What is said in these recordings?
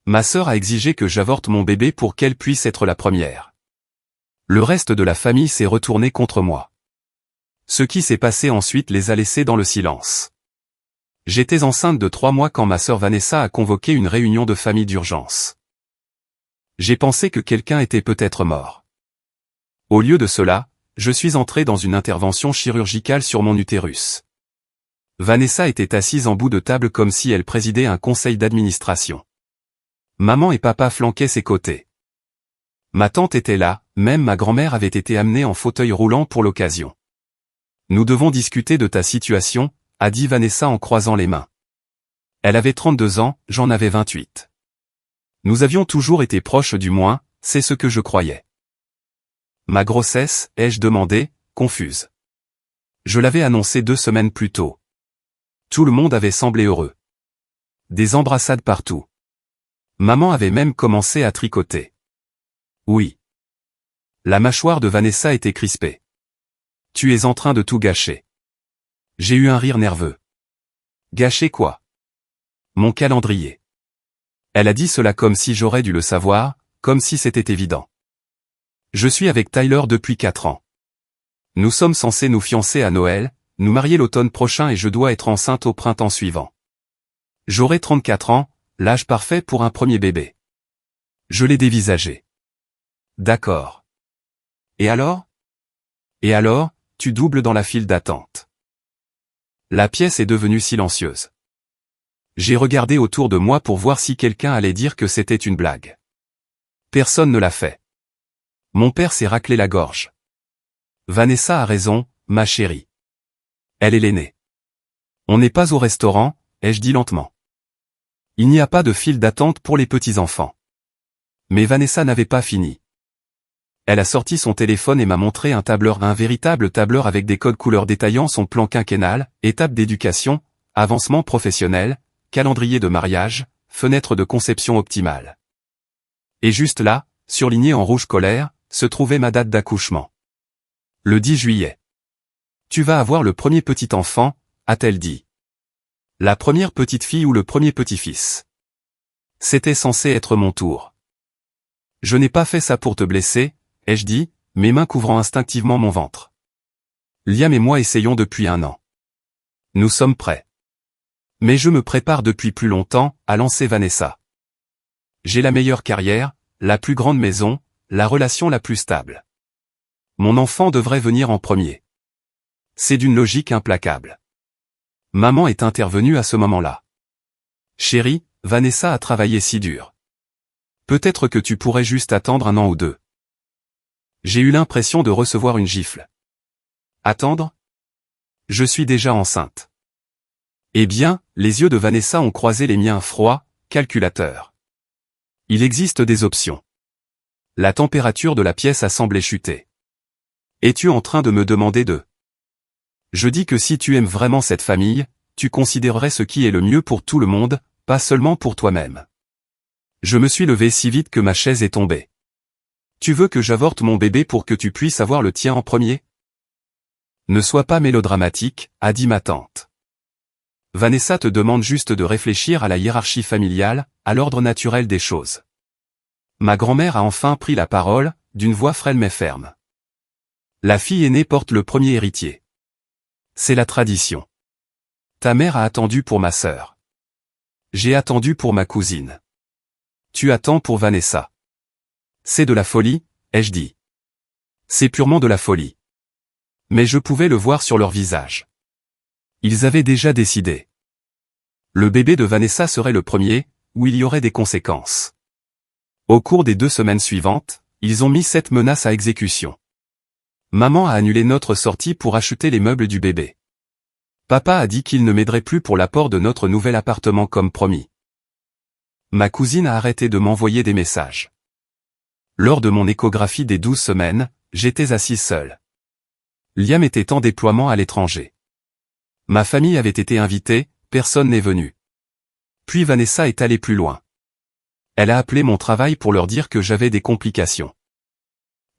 Ma sœur a exigé que j'avorte mon bébé pour qu'elle puisse être la première. Le reste de la famille s'est retourné contre moi. Ce qui s'est passé ensuite les a laissés dans le silence. J'étais enceinte de 3 mois quand ma sœur Vanessa a convoqué une réunion de famille d'urgence. J'ai pensé que quelqu'un était peut-être mort. Au lieu de cela, je suis entré dans une intervention chirurgicale sur mon utérus. Vanessa était assise en bout de table comme si elle présidait un conseil d'administration. Maman et papa flanquaient ses côtés. Ma tante était là, même ma grand-mère avait été amenée en fauteuil roulant pour l'occasion. Nous devons discuter de ta situation, a dit Vanessa en croisant les mains. Elle avait 32 ans, j'en avais 28. Nous avions toujours été proches du moins, c'est ce que je croyais. Ma grossesse, ai-je demandé, confuse. Je l'avais annoncé 2 semaines plus tôt. Tout le monde avait semblé heureux. Des embrassades partout. Maman avait même commencé à tricoter. Oui. La mâchoire de Vanessa était crispée. Tu es en train de tout gâcher. J'ai eu un rire nerveux. Gâcher quoi? Mon calendrier. Elle a dit cela comme si j'aurais dû le savoir, comme si c'était évident. Je suis avec Tyler depuis 4 ans. Nous sommes censés nous fiancer à Noël, nous marier l'automne prochain et je dois être enceinte au printemps suivant. J'aurai 34 ans, l'âge parfait pour un premier bébé. Je l'ai dévisagé. D'accord. Et alors? Et alors, tu doubles dans la file d'attente. La pièce est devenue silencieuse. J'ai regardé autour de moi pour voir si quelqu'un allait dire que c'était une blague. Personne ne l'a fait. Mon père s'est raclé la gorge. Vanessa a raison, ma chérie. Elle est l'aînée. On n'est pas au restaurant, ai-je dit lentement. Il n'y a pas de file d'attente pour les petits-enfants. Mais Vanessa n'avait pas fini. Elle a sorti son téléphone et m'a montré un tableur, un véritable tableur avec des codes couleurs détaillant son plan quinquennal, étapes d'éducation, avancement professionnel, calendrier de mariage, fenêtre de conception optimale. Et juste là, surligné en rouge colère, se trouvait ma date d'accouchement. Le 10 juillet. Tu vas avoir le premier petit enfant, a-t-elle dit. La première petite fille ou le premier petit-fils. C'était censé être mon tour. Je n'ai pas fait ça pour te blesser, ai-je dit, mes mains couvrant instinctivement mon ventre. Liam et moi essayons depuis 1 an. Nous sommes prêts. Mais je me prépare depuis plus longtemps, a lancé Vanessa. J'ai la meilleure carrière, la plus grande maison, la relation la plus stable. Mon enfant devrait venir en premier. C'est d'une logique implacable. Maman est intervenue à ce moment-là. Chérie, Vanessa a travaillé si dur. Peut-être que tu pourrais juste attendre 1 an ou 2. J'ai eu l'impression de recevoir une gifle. Attendre? Je suis déjà enceinte. Eh bien, les yeux de Vanessa ont croisé les miens froids, calculateur. Il existe des options. La température de la pièce a semblé chuter. Es-tu en train de me demander de... Je dis que si tu aimes vraiment cette famille, tu considérerais ce qui est le mieux pour tout le monde, pas seulement pour toi-même. Je me suis levé si vite que ma chaise est tombée. Tu veux que j'avorte mon bébé pour que tu puisses avoir le tien en premier? Ne sois pas mélodramatique, a dit ma tante. Vanessa te demande juste de réfléchir à la hiérarchie familiale, à l'ordre naturel des choses. Ma grand-mère a enfin pris la parole, d'une voix frêle mais ferme. La fille aînée porte le premier héritier. C'est la tradition. Ta mère a attendu pour ma sœur. J'ai attendu pour ma cousine. Tu attends pour Vanessa. C'est de la folie, ai-je dit. C'est purement de la folie. Mais je pouvais le voir sur leur visage. Ils avaient déjà décidé. Le bébé de Vanessa serait le premier, où il y aurait des conséquences. Au cours des 2 semaines suivantes, ils ont mis cette menace à exécution. Maman a annulé notre sortie pour acheter les meubles du bébé. Papa a dit qu'il ne m'aiderait plus pour l'apport de notre nouvel appartement comme promis. Ma cousine a arrêté de m'envoyer des messages. Lors de mon échographie des 12 semaines, j'étais assise seule. Liam était en déploiement à l'étranger. Ma famille avait été invitée, personne n'est venu. Puis Vanessa est allée plus loin. Elle a appelé mon travail pour leur dire que j'avais des complications.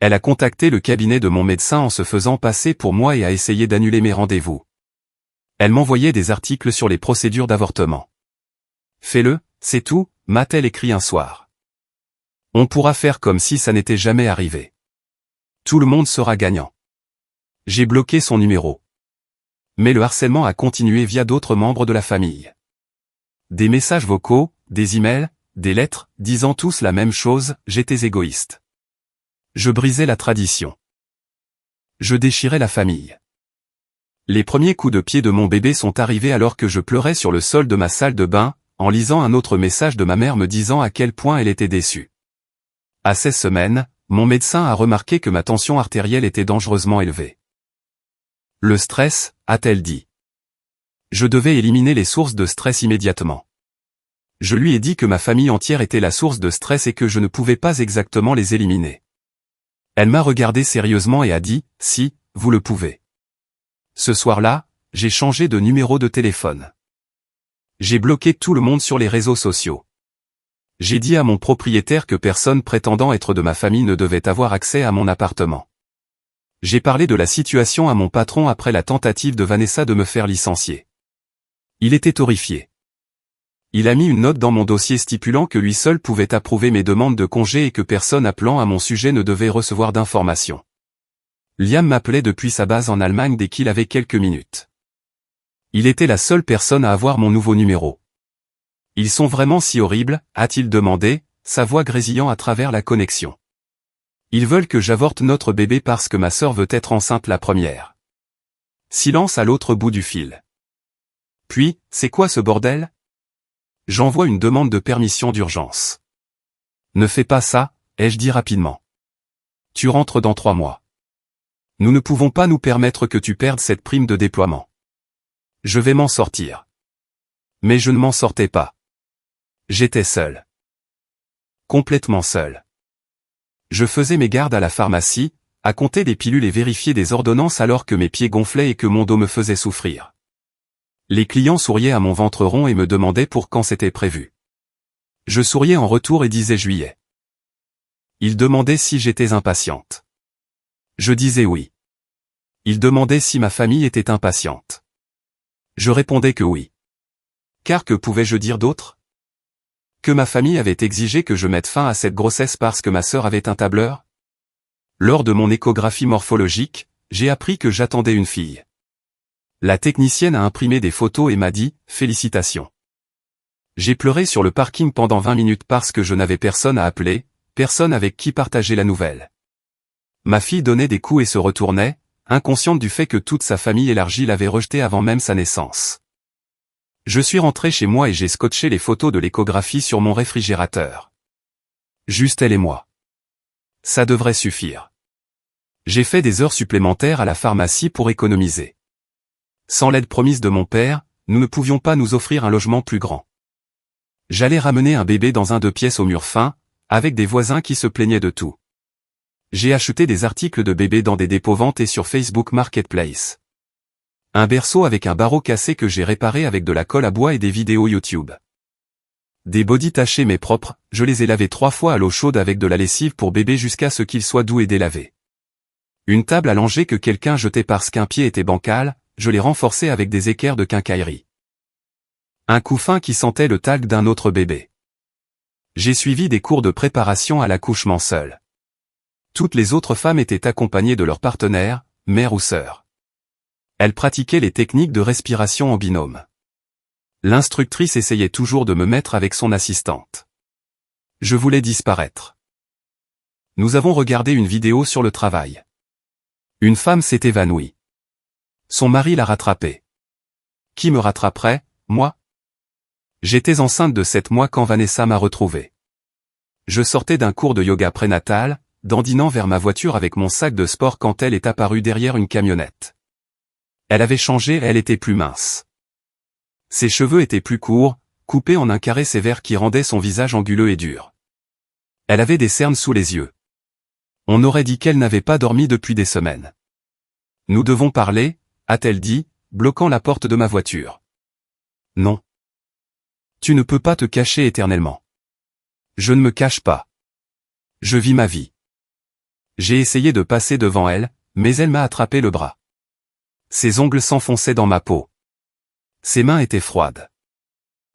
Elle a contacté le cabinet de mon médecin en se faisant passer pour moi et a essayé d'annuler mes rendez-vous. Elle m'envoyait des articles sur les procédures d'avortement. Fais-le, c'est tout, m'a-t-elle écrit un soir. On pourra faire comme si ça n'était jamais arrivé. Tout le monde sera gagnant. J'ai bloqué son numéro. Mais le harcèlement a continué via d'autres membres de la famille. Des messages vocaux, des emails, des lettres, disant tous la même chose, j'étais égoïste. Je brisais la tradition. Je déchirais la famille. Les premiers coups de pied de mon bébé sont arrivés alors que je pleurais sur le sol de ma salle de bain, en lisant un autre message de ma mère me disant à quel point elle était déçue. À 16 semaines, mon médecin a remarqué que ma tension artérielle était dangereusement élevée. Le stress, a-t-elle dit. Je devais éliminer les sources de stress immédiatement. Je lui ai dit que ma famille entière était la source de stress et que je ne pouvais pas exactement les éliminer. Elle m'a regardé sérieusement et a dit, « Si, vous le pouvez. » Ce soir-là, j'ai changé de numéro de téléphone. J'ai bloqué tout le monde sur les réseaux sociaux. J'ai dit à mon propriétaire que personne prétendant être de ma famille ne devait avoir accès à mon appartement. J'ai parlé de la situation à mon patron après la tentative de Vanessa de me faire licencier. Il était horrifié. Il a mis une note dans mon dossier stipulant que lui seul pouvait approuver mes demandes de congé et que personne appelant à mon sujet ne devait recevoir d'informations. Liam m'appelait depuis sa base en Allemagne dès qu'il avait quelques minutes. Il était la seule personne à avoir mon nouveau numéro. Ils sont vraiment si horribles, a-t-il demandé, sa voix grésillant à travers la connexion. Ils veulent que j'avorte notre bébé parce que ma sœur veut être enceinte la première. Silence à l'autre bout du fil. Puis, c'est quoi ce bordel ? J'envoie une demande de permission d'urgence. Ne fais pas ça, ai-je dit rapidement. Tu rentres dans 3 mois. Nous ne pouvons pas nous permettre que tu perdes cette prime de déploiement. Je vais m'en sortir. Mais je ne m'en sortais pas. J'étais seul. Complètement seul. Je faisais mes gardes à la pharmacie, à compter des pilules et vérifier des ordonnances alors que mes pieds gonflaient et que mon dos me faisait souffrir. Les clients souriaient à mon ventre rond et me demandaient pour quand c'était prévu. Je souriais en retour et disais juillet. Ils demandaient si j'étais impatiente. Je disais oui. Ils demandaient si ma famille était impatiente. Je répondais que oui. Car que pouvais-je dire d'autre ? Que ma famille avait exigé que je mette fin à cette grossesse parce que ma sœur avait un tableur ? Lors de mon échographie morphologique, j'ai appris que j'attendais une fille. La technicienne a imprimé des photos et m'a dit « Félicitations ». J'ai pleuré sur le parking pendant 20 minutes parce que je n'avais personne à appeler, personne avec qui partager la nouvelle. Ma fille donnait des coups et se retournait, inconsciente du fait que toute sa famille élargie l'avait rejetée avant même sa naissance. Je suis rentré chez moi et j'ai scotché les photos de l'échographie sur mon réfrigérateur. Juste elle et moi. Ça devrait suffire. J'ai fait des heures supplémentaires à la pharmacie pour économiser. Sans l'aide promise de mon père, nous ne pouvions pas nous offrir un logement plus grand. J'allais ramener un bébé dans un 2 pièces au mur fin, avec des voisins qui se plaignaient de tout. J'ai acheté des articles de bébé dans des dépôts-ventes et sur Facebook Marketplace. Un berceau avec un barreau cassé que j'ai réparé avec de la colle à bois et des vidéos YouTube. Des bodys tachés mais propres, je les ai lavés 3 fois à l'eau chaude avec de la lessive pour bébé jusqu'à ce qu'ils soient doux et délavés. Une table allongée que quelqu'un jetait parce qu'un pied était bancal, je l'ai renforcée avec des équerres de quincaillerie. Un couffin qui sentait le talc d'un autre bébé. J'ai suivi des cours de préparation à l'accouchement seul. Toutes les autres femmes étaient accompagnées de leur partenaire, mère ou sœur. Elles pratiquaient les techniques de respiration en binôme. L'instructrice essayait toujours de me mettre avec son assistante. Je voulais disparaître. Nous avons regardé une vidéo sur le travail. Une femme s'est évanouie. Son mari l'a rattrapée. Qui me rattraperait, moi ? J'étais enceinte de 7 mois quand Vanessa m'a retrouvée. Je sortais d'un cours de yoga prénatal, dandinant vers ma voiture avec mon sac de sport quand elle est apparue derrière une camionnette. Elle avait changé, elle était plus mince. Ses cheveux étaient plus courts, coupés en un carré sévère qui rendait son visage anguleux et dur. Elle avait des cernes sous les yeux. On aurait dit qu'elle n'avait pas dormi depuis des semaines. Nous devons parler, a-t-elle dit, bloquant la porte de ma voiture. Non. Tu ne peux pas te cacher éternellement. Je ne me cache pas. Je vis ma vie. J'ai essayé de passer devant elle, mais elle m'a attrapé le bras. Ses ongles s'enfonçaient dans ma peau. Ses mains étaient froides.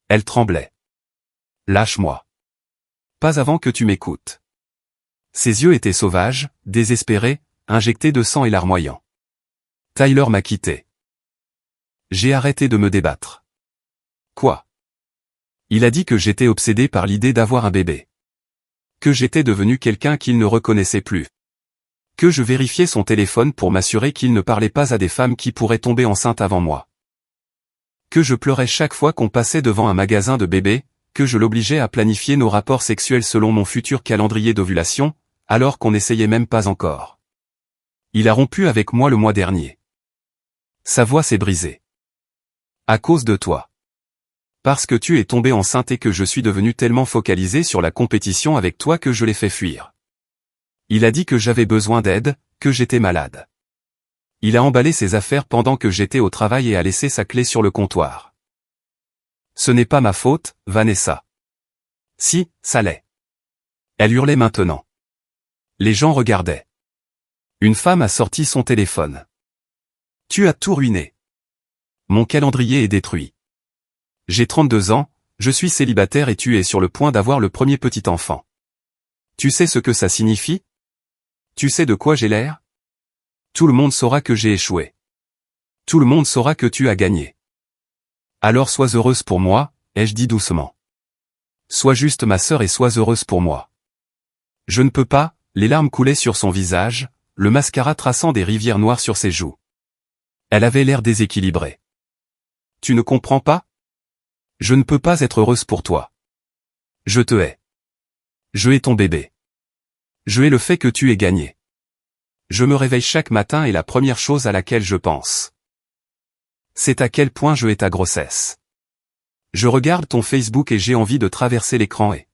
Elle tremblait. Lâche-moi. Pas avant que tu m'écoutes. Ses yeux étaient sauvages, désespérés, injectés de sang et larmoyants. Tyler m'a quitté. J'ai arrêté de me débattre. Quoi? Il a dit que j'étais obsédé par l'idée d'avoir un bébé. Que j'étais devenu quelqu'un qu'il ne reconnaissait plus. Que je vérifiais son téléphone pour m'assurer qu'il ne parlait pas à des femmes qui pourraient tomber enceintes avant moi. Que je pleurais chaque fois qu'on passait devant un magasin de bébés, que je l'obligeais à planifier nos rapports sexuels selon mon futur calendrier d'ovulation, alors qu'on n'essayait même pas encore. Il a rompu avec moi le mois dernier. Sa voix s'est brisée. À cause de toi. Parce que tu es tombée enceinte et que je suis devenu tellement focalisé sur la compétition avec toi que je l'ai fait fuir. Il a dit que j'avais besoin d'aide, que j'étais malade. Il a emballé ses affaires pendant que j'étais au travail et a laissé sa clé sur le comptoir. Ce n'est pas ma faute, Vanessa. Si, ça l'est. Elle hurlait maintenant. Les gens regardaient. Une femme a sorti son téléphone. Tu as tout ruiné. Mon calendrier est détruit. J'ai 32 ans, je suis célibataire et tu es sur le point d'avoir le premier petit enfant. Tu sais ce que ça signifie? Tu sais de quoi j'ai l'air? Tout le monde saura que j'ai échoué. Tout le monde saura que tu as gagné. Alors sois heureuse pour moi, ai-je dit doucement. Sois juste ma sœur et sois heureuse pour moi. Je ne peux pas, les larmes coulaient sur son visage, le mascara traçant des rivières noires sur ses joues. Elle avait l'air déséquilibrée. Tu ne comprends pas? Je ne peux pas être heureuse pour toi. Je te hais. Je hais ton bébé. Je hais le fait que tu aies gagné. Je me réveille chaque matin et la première chose à laquelle je pense, c'est à quel point je hais ta grossesse. Je regarde ton Facebook et j'ai envie de traverser l'écran et...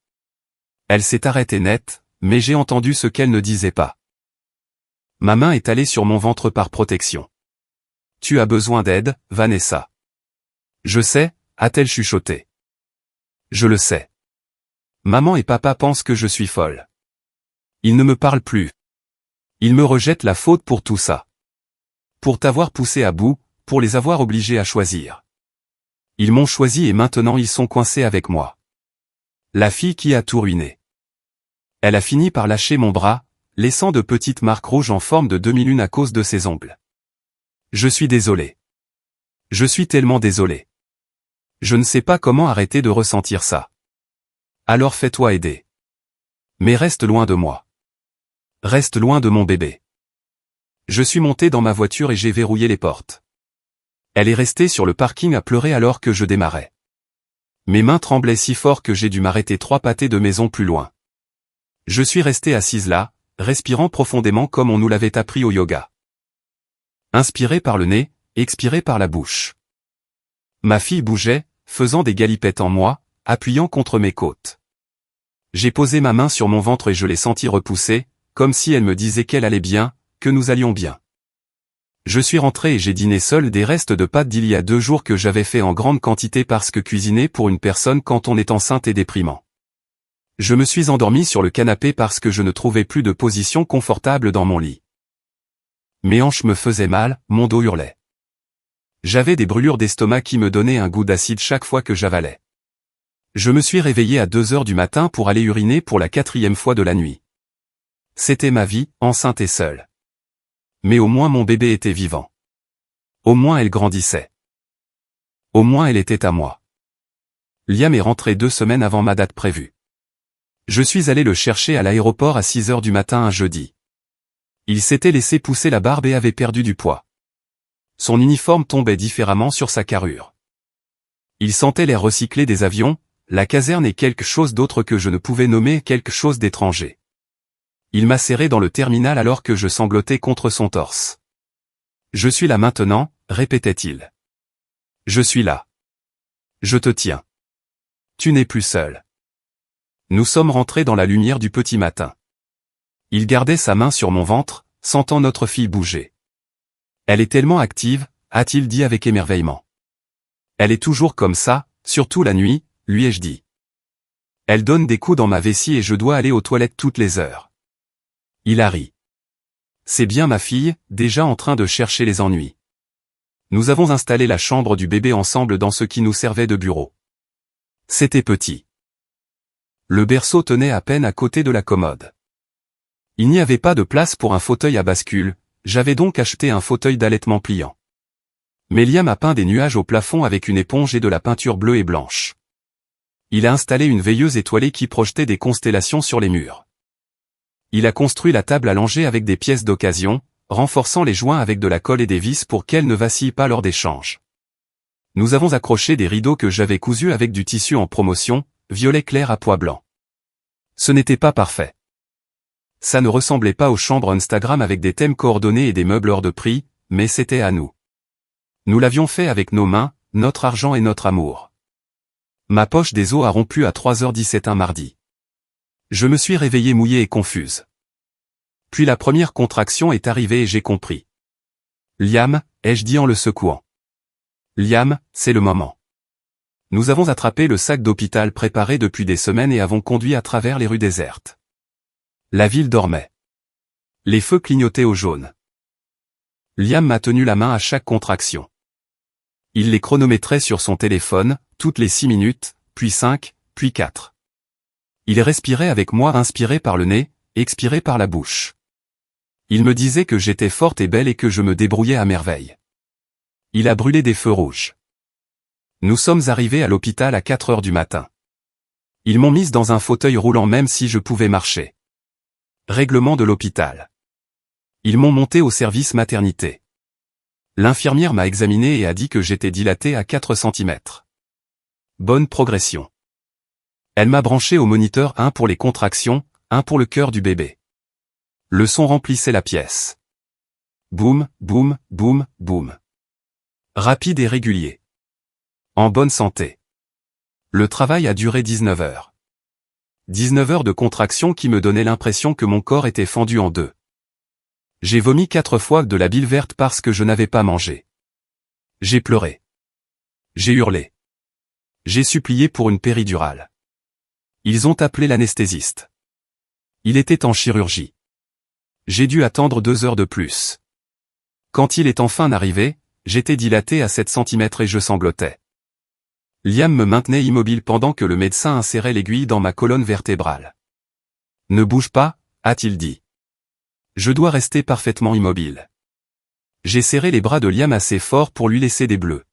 Elle s'est arrêtée net, mais j'ai entendu ce qu'elle ne disait pas. Ma main est allée sur mon ventre par protection. Tu as besoin d'aide, Vanessa. Je sais, a-t-elle chuchoté. Je le sais. Maman et papa pensent que je suis folle. Ils ne me parlent plus. Ils me rejettent la faute pour tout ça. Pour t'avoir poussé à bout, pour les avoir obligés à choisir. Ils m'ont choisi et maintenant ils sont coincés avec moi. La fille qui a tout ruiné. Elle a fini par lâcher mon bras, laissant de petites marques rouges en forme de demi-lune à cause de ses ongles. Je suis désolé. Je suis tellement désolé. Je ne sais pas comment arrêter de ressentir ça. Alors fais-toi aider. Mais reste loin de moi. Reste loin de mon bébé. Je suis monté dans ma voiture et j'ai verrouillé les portes. Elle est restée sur le parking à pleurer alors que je démarrais. Mes mains tremblaient si fort que j'ai dû m'arrêter 3 pâtés de maison plus loin. Je suis resté assise là, respirant profondément comme on nous l'avait appris au yoga. Inspiré par le nez, expiré par la bouche. Ma fille bougeait, faisant des galipettes en moi, appuyant contre mes côtes. J'ai posé ma main sur mon ventre et je l'ai sentie repousser, comme si elle me disait qu'elle allait bien, que nous allions bien. Je suis rentré et j'ai dîné seul des restes de pâtes d'il y a 2 jours que j'avais fait en grande quantité parce que cuisiner pour une personne quand on est enceinte est déprimant. Je me suis endormi sur le canapé parce que je ne trouvais plus de position confortable dans mon lit. Mes hanches me faisaient mal, mon dos hurlait. J'avais des brûlures d'estomac qui me donnaient un goût d'acide chaque fois que j'avalais. Je me suis réveillé à 2 heures du matin pour aller uriner pour la 4e fois de la nuit. C'était ma vie, enceinte et seule. Mais au moins mon bébé était vivant. Au moins elle grandissait. Au moins elle était à moi. Liam est rentré 2 semaines avant ma date prévue. Je suis allé le chercher à l'aéroport à 6 heures du matin un jeudi. Il s'était laissé pousser la barbe et avait perdu du poids. Son uniforme tombait différemment sur sa carrure. Il sentait l'air recyclé des avions, la caserne et quelque chose d'autre que je ne pouvais nommer quelque chose d'étranger. Il m'a serré dans le terminal alors que je sanglotais contre son torse. Je suis là maintenant, répétait-il. Je suis là. Je te tiens. Tu n'es plus seul. Nous sommes rentrés dans la lumière du petit matin. Il gardait sa main sur mon ventre, sentant notre fille bouger. Elle est tellement active, a-t-il dit avec émerveillement. Elle est toujours comme ça, surtout la nuit, lui ai-je dit. Elle donne des coups dans ma vessie et je dois aller aux toilettes toutes les heures. Il a ri. C'est bien ma fille, déjà en train de chercher les ennuis. Nous avons installé la chambre du bébé ensemble dans ce qui nous servait de bureau. C'était petit. Le berceau tenait à peine à côté de la commode. Il n'y avait pas de place pour un fauteuil à bascule, j'avais donc acheté un fauteuil d'allaitement pliant. Mais Liam a peint des nuages au plafond avec une éponge et de la peinture bleue et blanche. Il a installé une veilleuse étoilée qui projetait des constellations sur les murs. Il a construit la table allongée avec des pièces d'occasion, renforçant les joints avec de la colle et des vis pour qu'elle ne vacille pas lors d'échanges. Nous avons accroché des rideaux que j'avais cousus avec du tissu en promotion, violet clair à pois blanc. Ce n'était pas parfait. Ça ne ressemblait pas aux chambres Instagram avec des thèmes coordonnés et des meubles hors de prix, mais c'était à nous. Nous l'avions fait avec nos mains, notre argent et notre amour. Ma poche des os a rompu à 3h17 un mardi. Je me suis réveillée mouillée et confuse. Puis la première contraction est arrivée et j'ai compris. Liam, ai-je dit en le secouant. Liam, c'est le moment. Nous avons attrapé le sac d'hôpital préparé depuis des semaines et avons conduit à travers les rues désertes. La ville dormait. Les feux clignotaient au jaune. Liam m'a tenu la main à chaque contraction. Il les chronométrait sur son téléphone, toutes les 6 minutes, puis 5, puis 4. Il respirait avec moi, inspiré par le nez, expiré par la bouche. Il me disait que j'étais forte et belle et que je me débrouillais à merveille. Il a brûlé des feux rouges. Nous sommes arrivés à l'hôpital à 4 heures du matin. Ils m'ont mise dans un fauteuil roulant même si je pouvais marcher. Règlement de l'hôpital. Ils m'ont monté au service maternité. L'infirmière m'a examiné et a dit que j'étais dilatée à 4 cm. Bonne progression. Elle m'a branché au moniteur, un pour les contractions, un pour le cœur du bébé. Le son remplissait la pièce. Boum, boum, boum, boum. Rapide et régulier. En bonne santé. Le travail a duré 19 heures. 19 heures de contractions qui me donnaient l'impression que mon corps était fendu en deux. J'ai vomi 4 fois de la bile verte parce que je n'avais pas mangé. J'ai pleuré. J'ai hurlé. J'ai supplié pour une péridurale. Ils ont appelé l'anesthésiste. Il était en chirurgie. J'ai dû attendre 2 heures de plus. Quand il est enfin arrivé, j'étais dilaté à 7 cm et je sanglotais. Liam me maintenait immobile pendant que le médecin insérait l'aiguille dans ma colonne vertébrale. « Ne bouge pas », a-t-il dit. Je dois rester parfaitement immobile. J'ai serré les bras de Liam assez fort pour lui laisser des bleus.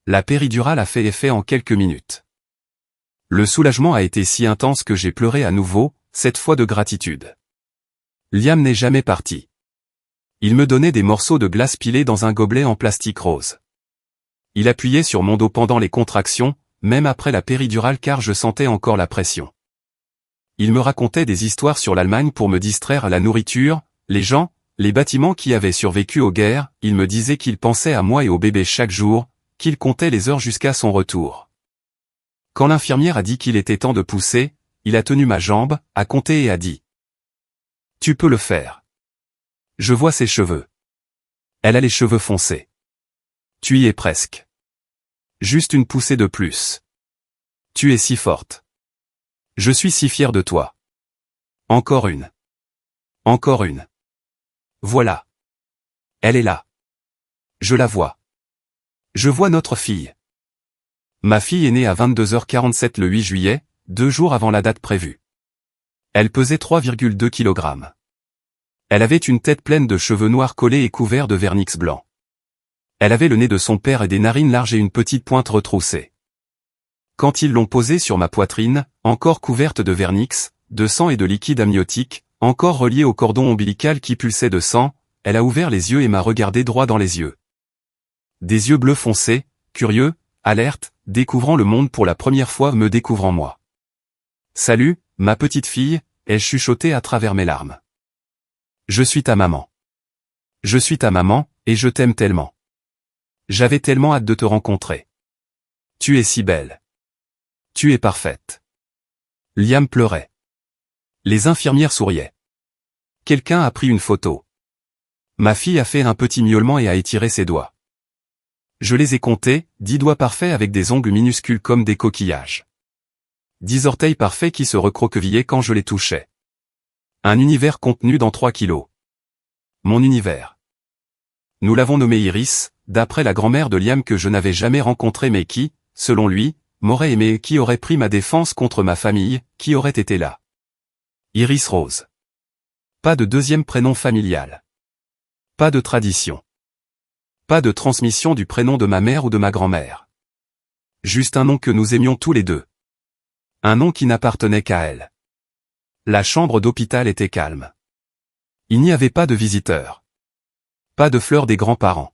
La péridurale a fait effet en quelques minutes. Le soulagement a été si intense que j'ai pleuré à nouveau, cette fois de gratitude. Liam n'est jamais parti. Il me donnait des morceaux de glace pilés dans un gobelet en plastique rose. Il appuyait sur mon dos pendant les contractions, même après la péridurale car je sentais encore la pression. Il me racontait des histoires sur l'Allemagne pour me distraire à la nourriture, les gens, les bâtiments qui avaient survécu aux guerres, il me disait qu'il pensait à moi et au bébé chaque jour, qu'il comptait les heures jusqu'à son retour. Quand l'infirmière a dit qu'il était temps de pousser, il a tenu ma jambe, a compté et a dit « Tu peux le faire. Je vois ses cheveux. Elle a les cheveux foncés. Tu y es presque. Juste une poussée de plus. Tu es si forte. Je suis si fier de toi. Encore une. Encore une. Voilà. Elle est là. Je la vois. Je vois notre fille. » Ma fille est née à 22h47 le 8 juillet, 2 jours avant la date prévue. Elle pesait 3,2 kg. Elle avait une tête pleine de cheveux noirs collés et couverts de vernix blanc. Elle avait le nez de son père et des narines larges et une petite pointe retroussée. Quand ils l'ont posée sur ma poitrine, encore couverte de vernix, de sang et de liquide amniotique, encore reliée au cordon ombilical qui pulsait de sang, elle a ouvert les yeux et m'a regardé droit dans les yeux. Des yeux bleus foncés, curieux, alertes, découvrant le monde pour la première fois, me découvrant moi. « Salut, ma petite fille », ai-je chuchoté à travers mes larmes. « Je suis ta maman. Je suis ta maman, et je t'aime tellement. J'avais tellement hâte de te rencontrer. Tu es si belle. Tu es parfaite. » Liam pleurait. Les infirmières souriaient. Quelqu'un a pris une photo. Ma fille a fait un petit miaulement et a étiré ses doigts. Je les ai comptés, 10 doigts parfaits avec des ongles minuscules comme des coquillages. 10 orteils parfaits qui se recroquevillaient quand je les touchais. Un univers contenu dans 3 kilos. Mon univers. Nous l'avons nommé Iris, d'après la grand-mère de Liam que je n'avais jamais rencontrée mais qui, selon lui, m'aurait aimé, qui aurait pris ma défense contre ma famille, qui aurait été là. Iris Rose. Pas de deuxième prénom familial. Pas de tradition. Pas de transmission du prénom de ma mère ou de ma grand-mère. Juste un nom que nous aimions tous les deux. Un nom qui n'appartenait qu'à elle. La chambre d'hôpital était calme. Il n'y avait pas de visiteurs. Pas de fleurs des grands-parents.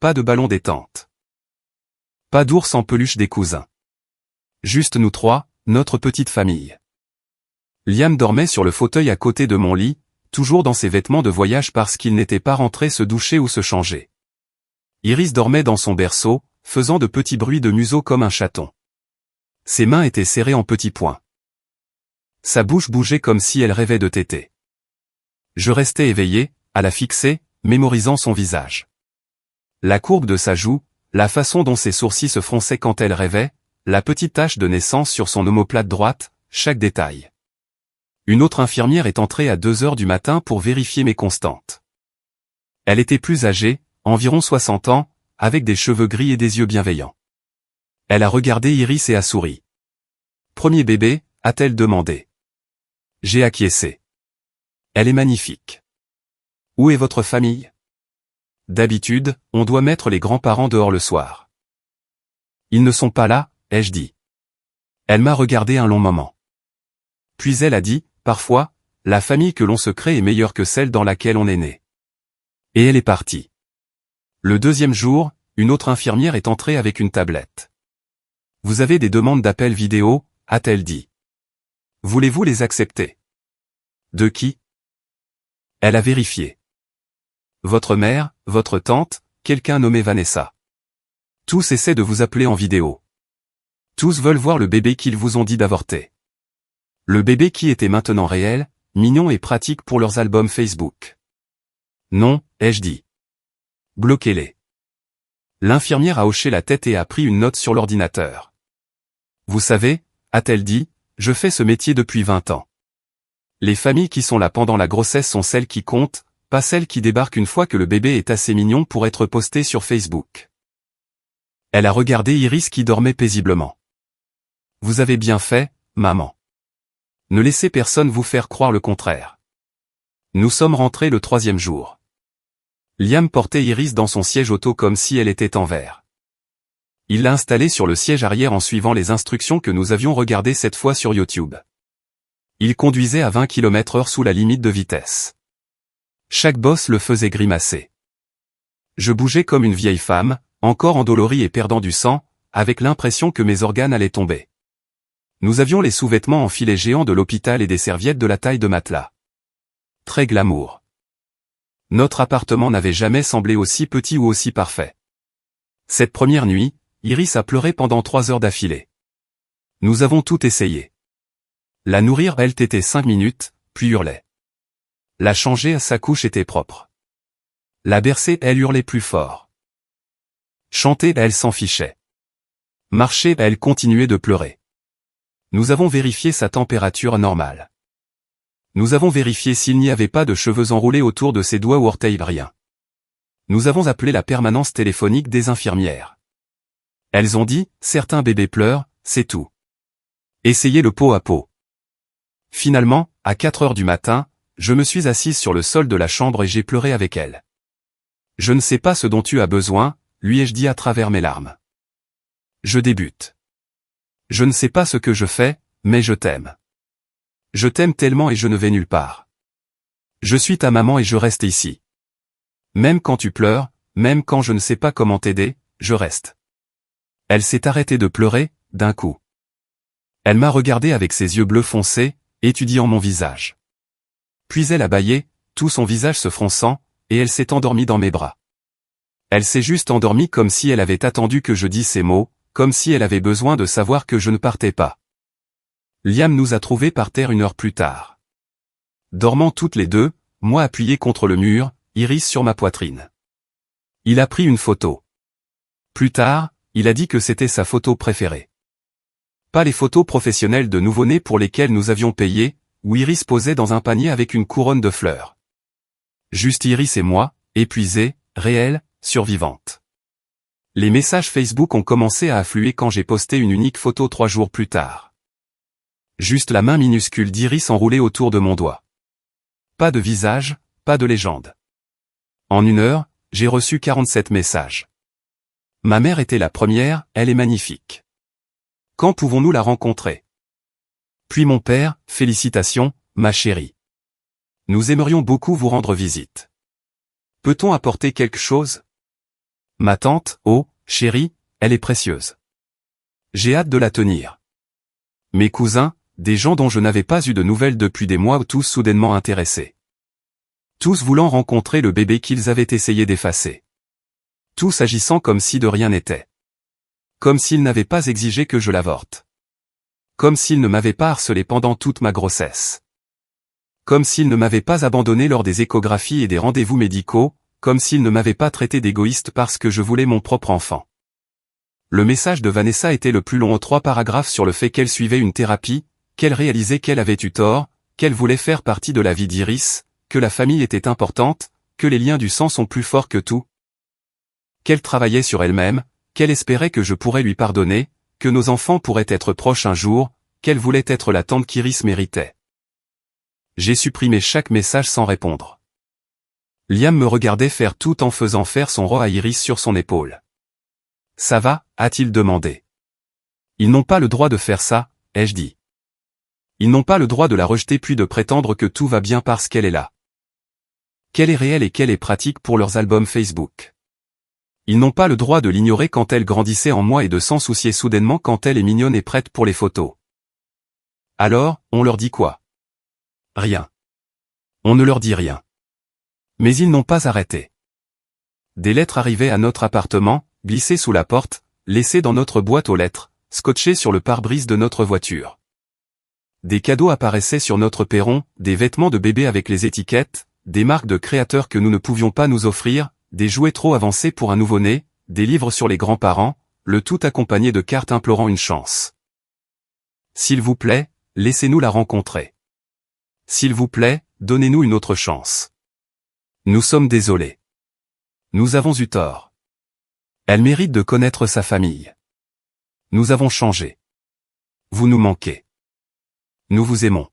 Pas de ballons des tantes. Pas d'ours en peluche des cousins. Juste nous trois, notre petite famille. Liam dormait sur le fauteuil à côté de mon lit, toujours dans ses vêtements de voyage parce qu'il n'était pas rentré se doucher ou se changer. Iris dormait dans son berceau, faisant de petits bruits de museau comme un chaton. Ses mains étaient serrées en petits poings. Sa bouche bougeait comme si elle rêvait de téter. Je restais éveillé, à la fixer, mémorisant son visage. La courbe de sa joue, la façon dont ses sourcils se fronçaient quand elle rêvait, la petite tache de naissance sur son omoplate droite, chaque détail. Une autre infirmière est entrée à 2 heures du matin pour vérifier mes constantes. Elle était plus âgée, environ 60 ans, avec des cheveux gris et des yeux bienveillants. Elle a regardé Iris et a souri. « Premier bébé ?» a-t-elle demandé. J'ai acquiescé. Elle est magnifique. Où est votre famille? D'habitude, on doit mettre les grands-parents dehors le soir. Ils ne sont pas là, ai-je dit. Elle m'a regardé un long moment. Puis elle a dit, parfois, la famille que l'on se crée est meilleure que celle dans laquelle on est né. Et elle est partie. Le deuxième jour, une autre infirmière est entrée avec une tablette. Vous avez des demandes d'appel vidéo, a-t-elle dit. Voulez-vous les accepter? De qui? Elle a vérifié. Votre mère, votre tante, quelqu'un nommé Vanessa. Tous essaient de vous appeler en vidéo. Tous veulent voir le bébé qu'ils vous ont dit d'avorter. Le bébé qui était maintenant réel, mignon et pratique pour leurs albums Facebook. Non, ai-je dit. Bloquez-les. L'infirmière a hoché la tête et a pris une note sur l'ordinateur. Vous savez, a-t-elle dit, je fais ce métier depuis 20 ans. Les familles qui sont là pendant la grossesse sont celles qui comptent, pas celles qui débarquent une fois que le bébé est assez mignon pour être posté sur Facebook. Elle a regardé Iris qui dormait paisiblement. Vous avez bien fait, maman. Ne laissez personne vous faire croire le contraire. Nous sommes rentrés le 3e jour. Liam portait Iris dans son siège auto comme si elle était en verre. Il l'a installée sur le siège arrière en suivant les instructions que nous avions regardées cette fois sur YouTube. Il conduisait à 20 km/h sous la limite de vitesse. Chaque bosse le faisait grimacer. Je bougeais comme une vieille femme, encore endolorie et perdant du sang, avec l'impression que mes organes allaient tomber. Nous avions les sous-vêtements en filet géant de l'hôpital et des serviettes de la taille de matelas. Très glamour. Notre appartement n'avait jamais semblé aussi petit ou aussi parfait. Cette première nuit, Iris a pleuré pendant 3 heures d'affilée. Nous avons tout essayé. La nourrir, elle tétait 5 minutes, puis hurlait. La changer, sa couche était propre. La bercer, elle hurlait plus fort. Chanter, elle s'en fichait. Marcher, elle continuait de pleurer. Nous avons vérifié sa température normale. Nous avons vérifié s'il n'y avait pas de cheveux enroulés autour de ses doigts ou orteils, rien. Nous avons appelé la permanence téléphonique des infirmières. Elles ont dit, certains bébés pleurent, c'est tout. Essayez le pot à pot. Finalement, à 4 heures du matin, je me suis assise sur le sol de la chambre et j'ai pleuré avec elle. Je ne sais pas ce dont tu as besoin, lui ai-je dit à travers mes larmes. Je débute. Je ne sais pas ce que je fais, mais je t'aime. Je t'aime tellement et je ne vais nulle part. Je suis ta maman et je reste ici. Même quand tu pleures, même quand je ne sais pas comment t'aider, je reste. Elle s'est arrêtée de pleurer, d'un coup. Elle m'a regardé avec ses yeux bleus foncés, étudiant mon visage. Puis elle a bâillé, tout son visage se fronçant, et elle s'est endormie dans mes bras. Elle s'est juste endormie comme si elle avait attendu que je dise ces mots, comme si elle avait besoin de savoir que je ne partais pas. Liam nous a trouvés par terre 1 heure plus tard. Dormant toutes les deux, moi appuyé contre le mur, Iris sur ma poitrine. Il a pris une photo. Plus tard, il a dit que c'était sa photo préférée. Pas les photos professionnelles de nouveau-nés pour lesquelles nous avions payé, où Iris posait dans un panier avec une couronne de fleurs. Juste Iris et moi, épuisés, réelles, survivantes. Les messages Facebook ont commencé à affluer quand j'ai posté une unique photo 3 jours plus tard. Juste la main minuscule d'Iris enroulée autour de mon doigt. Pas de visage, pas de légende. En 1 heure, j'ai reçu 47 messages. Ma mère était la première, elle est magnifique. Quand pouvons-nous la rencontrer? Puis mon père, félicitations, ma chérie. Nous aimerions beaucoup vous rendre visite. Peut-on apporter quelque chose? Ma tante, oh, chérie, elle est précieuse. J'ai hâte de la tenir. Mes cousins, des gens dont je n'avais pas eu de nouvelles depuis des mois, tous soudainement intéressés. Tous voulant rencontrer le bébé qu'ils avaient essayé d'effacer. Tous agissant comme si de rien n'était. Comme s'ils n'avaient pas exigé que je l'avorte. Comme s'ils ne m'avaient pas harcelé pendant toute ma grossesse. Comme s'ils ne m'avaient pas abandonné lors des échographies et des rendez-vous médicaux, comme s'ils ne m'avaient pas traité d'égoïste parce que je voulais mon propre enfant. Le message de Vanessa était le plus long, 3 paragraphes sur le fait qu'elle suivait une thérapie, qu'elle réalisait qu'elle avait eu tort, qu'elle voulait faire partie de la vie d'Iris, que la famille était importante, que les liens du sang sont plus forts que tout. Qu'elle travaillait sur elle-même, qu'elle espérait que je pourrais lui pardonner, que nos enfants pourraient être proches un jour, qu'elle voulait être la tante qu'Iris méritait. J'ai supprimé chaque message sans répondre. Liam me regardait faire tout en faisant faire son roi à Iris sur son épaule. « Ça va ?» a-t-il demandé. « Ils n'ont pas le droit de faire ça, » ai-je dit. Ils n'ont pas le droit de la rejeter puis de prétendre que tout va bien parce qu'elle est là. Qu'elle est réelle et qu'elle est pratique pour leurs albums Facebook. Ils n'ont pas le droit de l'ignorer quand elle grandissait en moi et de s'en soucier soudainement quand elle est mignonne et prête pour les photos. Alors, on leur dit quoi? Rien. On ne leur dit rien. Mais ils n'ont pas arrêté. Des lettres arrivaient à notre appartement, glissées sous la porte, laissées dans notre boîte aux lettres, scotchées sur le pare-brise de notre voiture. Des cadeaux apparaissaient sur notre perron, des vêtements de bébé avec les étiquettes, des marques de créateurs que nous ne pouvions pas nous offrir, des jouets trop avancés pour un nouveau-né, des livres sur les grands-parents, le tout accompagné de cartes implorant une chance. S'il vous plaît, laissez-nous la rencontrer. S'il vous plaît, donnez-nous une autre chance. Nous sommes désolés. Nous avons eu tort. Elle mérite de connaître sa famille. Nous avons changé. Vous nous manquez. Nous vous aimons.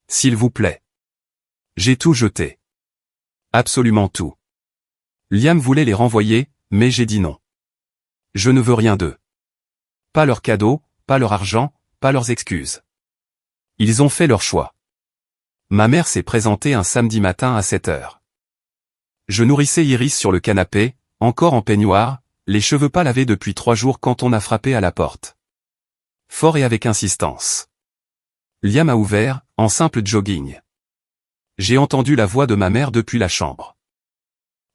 S'il vous plaît. J'ai tout jeté. Absolument tout. Liam voulait les renvoyer, mais j'ai dit non. Je ne veux rien d'eux. Pas leurs cadeaux, pas leur argent, pas leurs excuses. Ils ont fait leur choix. Ma mère s'est présentée un samedi matin à 7 heures. Je nourrissais Iris sur le canapé, encore en peignoir, les cheveux pas lavés depuis 3 jours quand on a frappé à la porte. Fort et avec insistance. Liam a ouvert, en simple jogging. J'ai entendu la voix de ma mère depuis la chambre.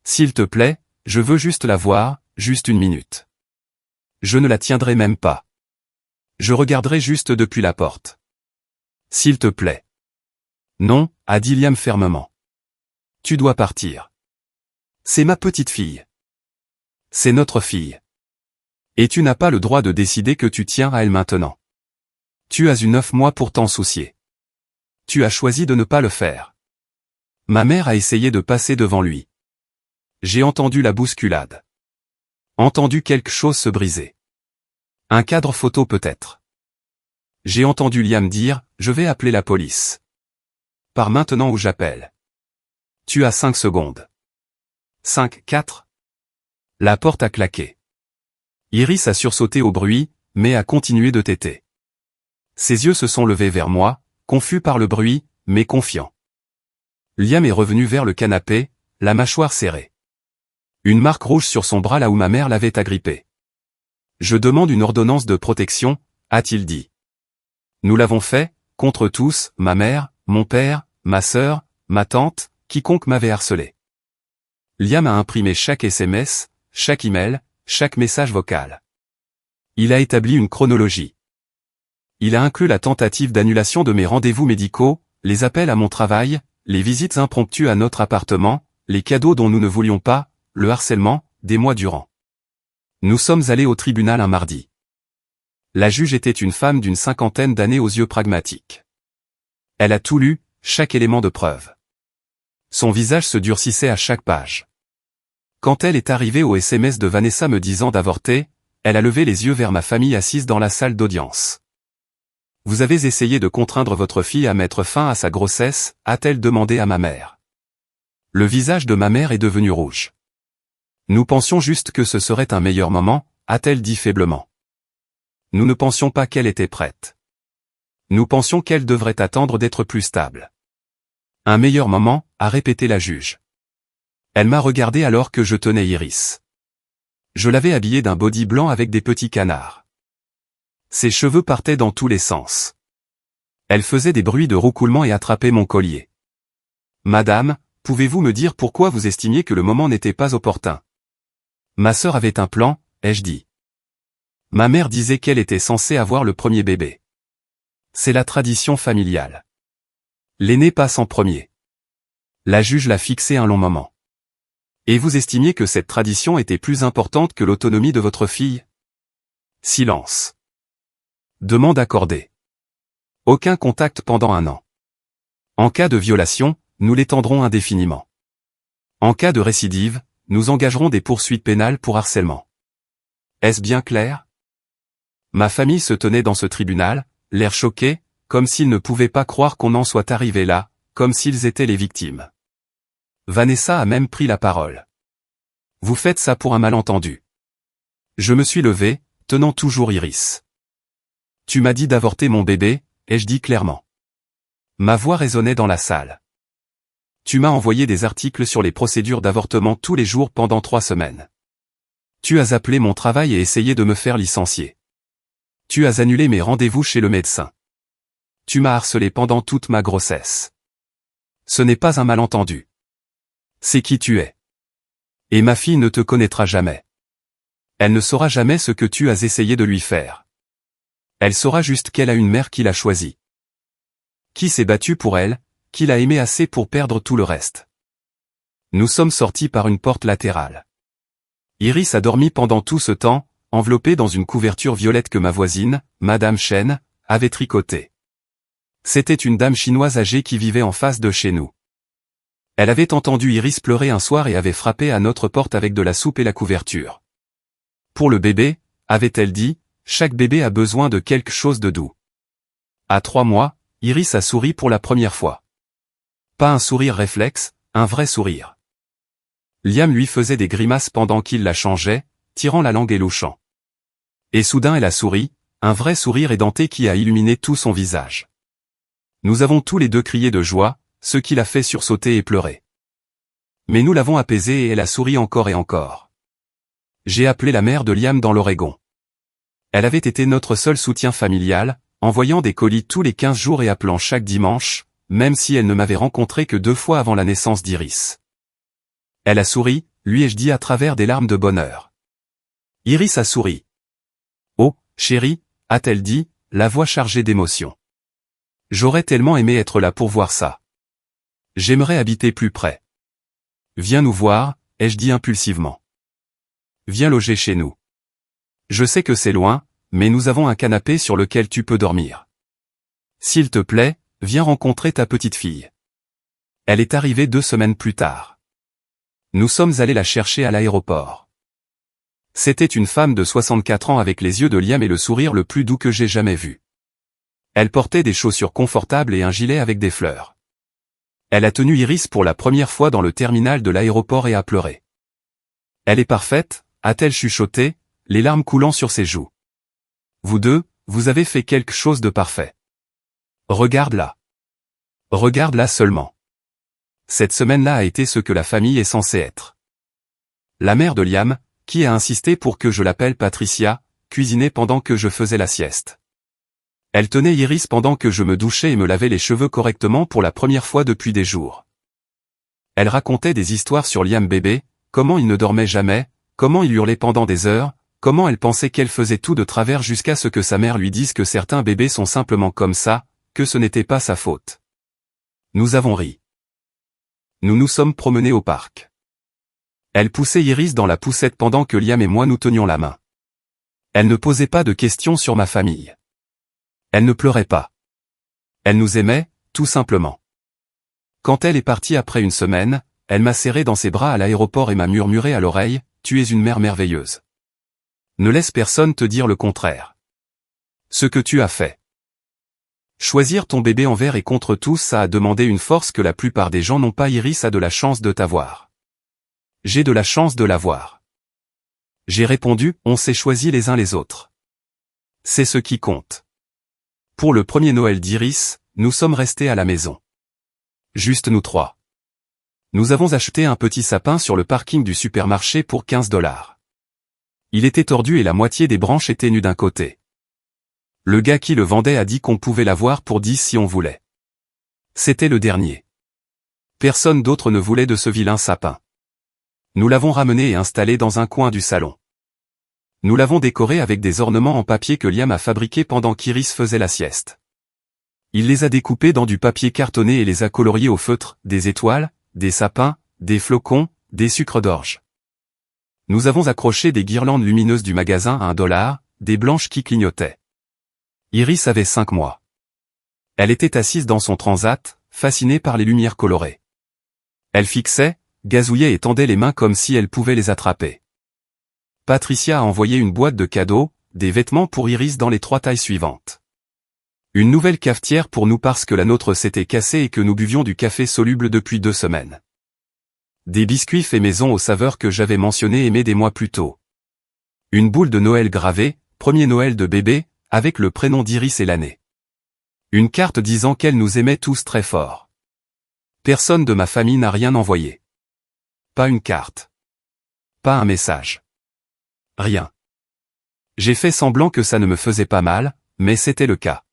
S'il te plaît, je veux juste la voir, juste 1 minute. Je ne la tiendrai même pas. Je regarderai juste depuis la porte. S'il te plaît. Non, a dit Liam fermement. Tu dois partir. C'est ma petite fille. C'est notre fille. Et tu n'as pas le droit de décider que tu tiens à elle maintenant. Tu as eu 9 mois pour t'en soucier. Tu as choisi de ne pas le faire. Ma mère a essayé de passer devant lui. J'ai entendu la bousculade. Entendu quelque chose se briser. Un cadre photo peut-être. J'ai entendu Liam dire, je vais appeler la police. Par maintenant ou j'appelle. Tu as 5 secondes. 5, 4. La porte a claqué. Iris a sursauté au bruit, mais a continué de téter. Ses yeux se sont levés vers moi, confus par le bruit, mais confiants. Liam est revenu vers le canapé, la mâchoire serrée. Une marque rouge sur son bras là où ma mère l'avait agrippé. Je demande une ordonnance de protection, a-t-il dit. Nous l'avons fait, contre tous, ma mère, mon père, ma sœur, ma tante, quiconque m'avait harcelé. Liam a imprimé chaque SMS, chaque email, chaque message vocal. Il a établi une chronologie. Il a inclus la tentative d'annulation de mes rendez-vous médicaux, les appels à mon travail, les visites impromptues à notre appartement, les cadeaux dont nous ne voulions pas, le harcèlement, des mois durant. Nous sommes allés au tribunal un mardi. La juge était une femme d'une 50aine d'années aux yeux pragmatiques. Elle a tout lu, chaque élément de preuve. Son visage se durcissait à chaque page. Quand elle est arrivée au SMS de Vanessa me disant d'avorter, elle a levé les yeux vers ma famille assise dans la salle d'audience. « Vous avez essayé de contraindre votre fille à mettre fin à sa grossesse ?» a-t-elle demandé à ma mère. Le visage de ma mère est devenu rouge. « Nous pensions juste que ce serait un meilleur moment », a-t-elle dit faiblement. Nous ne pensions pas qu'elle était prête. Nous pensions qu'elle devrait attendre d'être plus stable. Un meilleur moment, a répété la juge. Elle m'a regardé alors que je tenais Iris. Je l'avais habillée d'un body blanc avec des petits canards. Ses cheveux partaient dans tous les sens. Elle faisait des bruits de roucoulement et attrapait mon collier. « Madame, pouvez-vous me dire pourquoi vous estimiez que le moment n'était pas opportun ? » Ma sœur avait un plan, ai-je dit. Ma mère disait qu'elle était censée avoir le premier bébé. C'est la tradition familiale. L'aîné passe en premier. La juge l'a fixé un long moment. Et vous estimiez que cette tradition était plus importante que l'autonomie de votre fille ? Silence. Demande accordée. Aucun contact pendant 1 an. En cas de violation, nous l'étendrons indéfiniment. En cas de récidive, nous engagerons des poursuites pénales pour harcèlement. Est-ce bien clair ? Ma famille se tenait dans ce tribunal, l'air choqué, comme s'ils ne pouvaient pas croire qu'on en soit arrivé là, comme s'ils étaient les victimes. Vanessa a même pris la parole. « Vous faites ça pour un malentendu. » Je me suis levé, tenant toujours Iris. « Tu m'as dit d'avorter mon bébé, ai-je dit clairement. » Ma voix résonnait dans la salle. « Tu m'as envoyé des articles sur les procédures d'avortement tous les jours pendant 3 semaines. Tu as appelé mon travail et essayé de me faire licencier. Tu as annulé mes rendez-vous chez le médecin. Tu m'as harcelé pendant toute ma grossesse. Ce n'est pas un malentendu. C'est qui tu es. Et ma fille ne te connaîtra jamais. Elle ne saura jamais ce que tu as essayé de lui faire. Elle saura juste qu'elle a une mère qui l'a choisie. Qui s'est battu pour elle, qui l'a aimée assez pour perdre tout le reste. Nous sommes sortis par une porte latérale. Iris a dormi pendant tout ce temps, enveloppée dans une couverture violette que ma voisine, Madame Chen, avait tricotée. C'était une dame chinoise âgée qui vivait en face de chez nous. Elle avait entendu Iris pleurer un soir et avait frappé à notre porte avec de la soupe et la couverture. Pour le bébé, avait-elle dit, chaque bébé a besoin de quelque chose de doux. À 3 mois, Iris a souri pour la première fois. Pas un sourire réflexe, un vrai sourire. Liam lui faisait des grimaces pendant qu'il la changeait, tirant la langue et louchant. Et soudain elle a souri, un vrai sourire édenté qui a illuminé tout son visage. Nous avons tous les deux crié de joie, ce qui l'a fait sursauter et pleurer. Mais nous l'avons apaisée et elle a souri encore et encore. J'ai appelé la mère de Liam dans l'Oregon. Elle avait été notre seul soutien familial, envoyant des colis tous les 15 jours et appelant chaque dimanche, même si elle ne m'avait rencontré que 2 fois avant la naissance d'Iris. Elle a souri, lui ai-je dit à travers des larmes de bonheur. Iris a souri. Oh, chérie, a-t-elle dit, la voix chargée d'émotion. J'aurais tellement aimé être là pour voir ça. J'aimerais habiter plus près. Viens nous voir, ai-je dit impulsivement. Viens loger chez nous. Je sais que c'est loin, mais nous avons un canapé sur lequel tu peux dormir. S'il te plaît, viens rencontrer ta petite fille. Elle est arrivée 2 semaines plus tard. Nous sommes allés la chercher à l'aéroport. C'était une femme de 64 ans avec les yeux de Liam et le sourire le plus doux que j'ai jamais vu. Elle portait des chaussures confortables et un gilet avec des fleurs. Elle a tenu Iris pour la première fois dans le terminal de l'aéroport et a pleuré. Elle est parfaite, a-t-elle chuchoté, les larmes coulant sur ses joues. Vous deux, vous avez fait quelque chose de parfait. Regarde-la. Regarde-la seulement. Cette semaine-là a été ce que la famille est censée être. La mère de Liam, qui a insisté pour que je l'appelle Patricia, cuisinait pendant que je faisais la sieste. Elle tenait Iris pendant que je me douchais et me lavais les cheveux correctement pour la première fois depuis des jours. Elle racontait des histoires sur Liam bébé, comment il ne dormait jamais, comment il hurlait pendant des heures, comment elle pensait qu'elle faisait tout de travers jusqu'à ce que sa mère lui dise que certains bébés sont simplement comme ça, que ce n'était pas sa faute. Nous avons ri. Nous nous sommes promenés au parc. Elle poussait Iris dans la poussette pendant que Liam et moi nous tenions la main. Elle ne posait pas de questions sur ma famille. Elle ne pleurait pas. Elle nous aimait, tout simplement. Quand elle est partie après 1 semaine, elle m'a serré dans ses bras à l'aéroport et m'a murmuré à l'oreille, « Tu es une mère merveilleuse. Ne laisse personne te dire le contraire. Ce que tu as fait. Choisir ton bébé envers et contre tous, ça a demandé une force que la plupart des gens n'ont pas. Iris a de la chance de t'avoir. J'ai de la chance de l'avoir. » J'ai répondu, on s'est choisis les uns les autres. C'est ce qui compte. Pour le premier Noël d'Iris, nous sommes restés à la maison. Juste nous trois. Nous avons acheté un petit sapin sur le parking du supermarché pour 15 $. Il était tordu et la moitié des branches étaient nues d'un côté. Le gars qui le vendait a dit qu'on pouvait l'avoir pour 10 si on voulait. C'était le dernier. Personne d'autre ne voulait de ce vilain sapin. Nous l'avons ramené et installé dans un coin du salon. Nous l'avons décoré avec des ornements en papier que Liam a fabriqués pendant qu'Iris faisait la sieste. Il les a découpés dans du papier cartonné et les a coloriés au feutre, des étoiles, des sapins, des flocons, des sucres d'orge. Nous avons accroché des guirlandes lumineuses du magasin à $1, des blanches qui clignotaient. Iris avait 5 mois. Elle était assise dans son transat, fascinée par les lumières colorées. Elle fixait, gazouillait et tendait les mains comme si elle pouvait les attraper. Patricia a envoyé une boîte de cadeaux, des vêtements pour Iris dans les 3 tailles suivantes. Une nouvelle cafetière pour nous parce que la nôtre s'était cassée et que nous buvions du café soluble depuis 2 semaines. Des biscuits faits maison aux saveurs que j'avais mentionnées aimées des mois plus tôt. Une boule de Noël gravée, premier Noël de bébé, avec le prénom d'Iris et l'année. Une carte disant qu'elle nous aimait tous très fort. Personne de ma famille n'a rien envoyé. Pas une carte. Pas un message. Rien. J'ai fait semblant que ça ne me faisait pas mal, mais c'était le cas.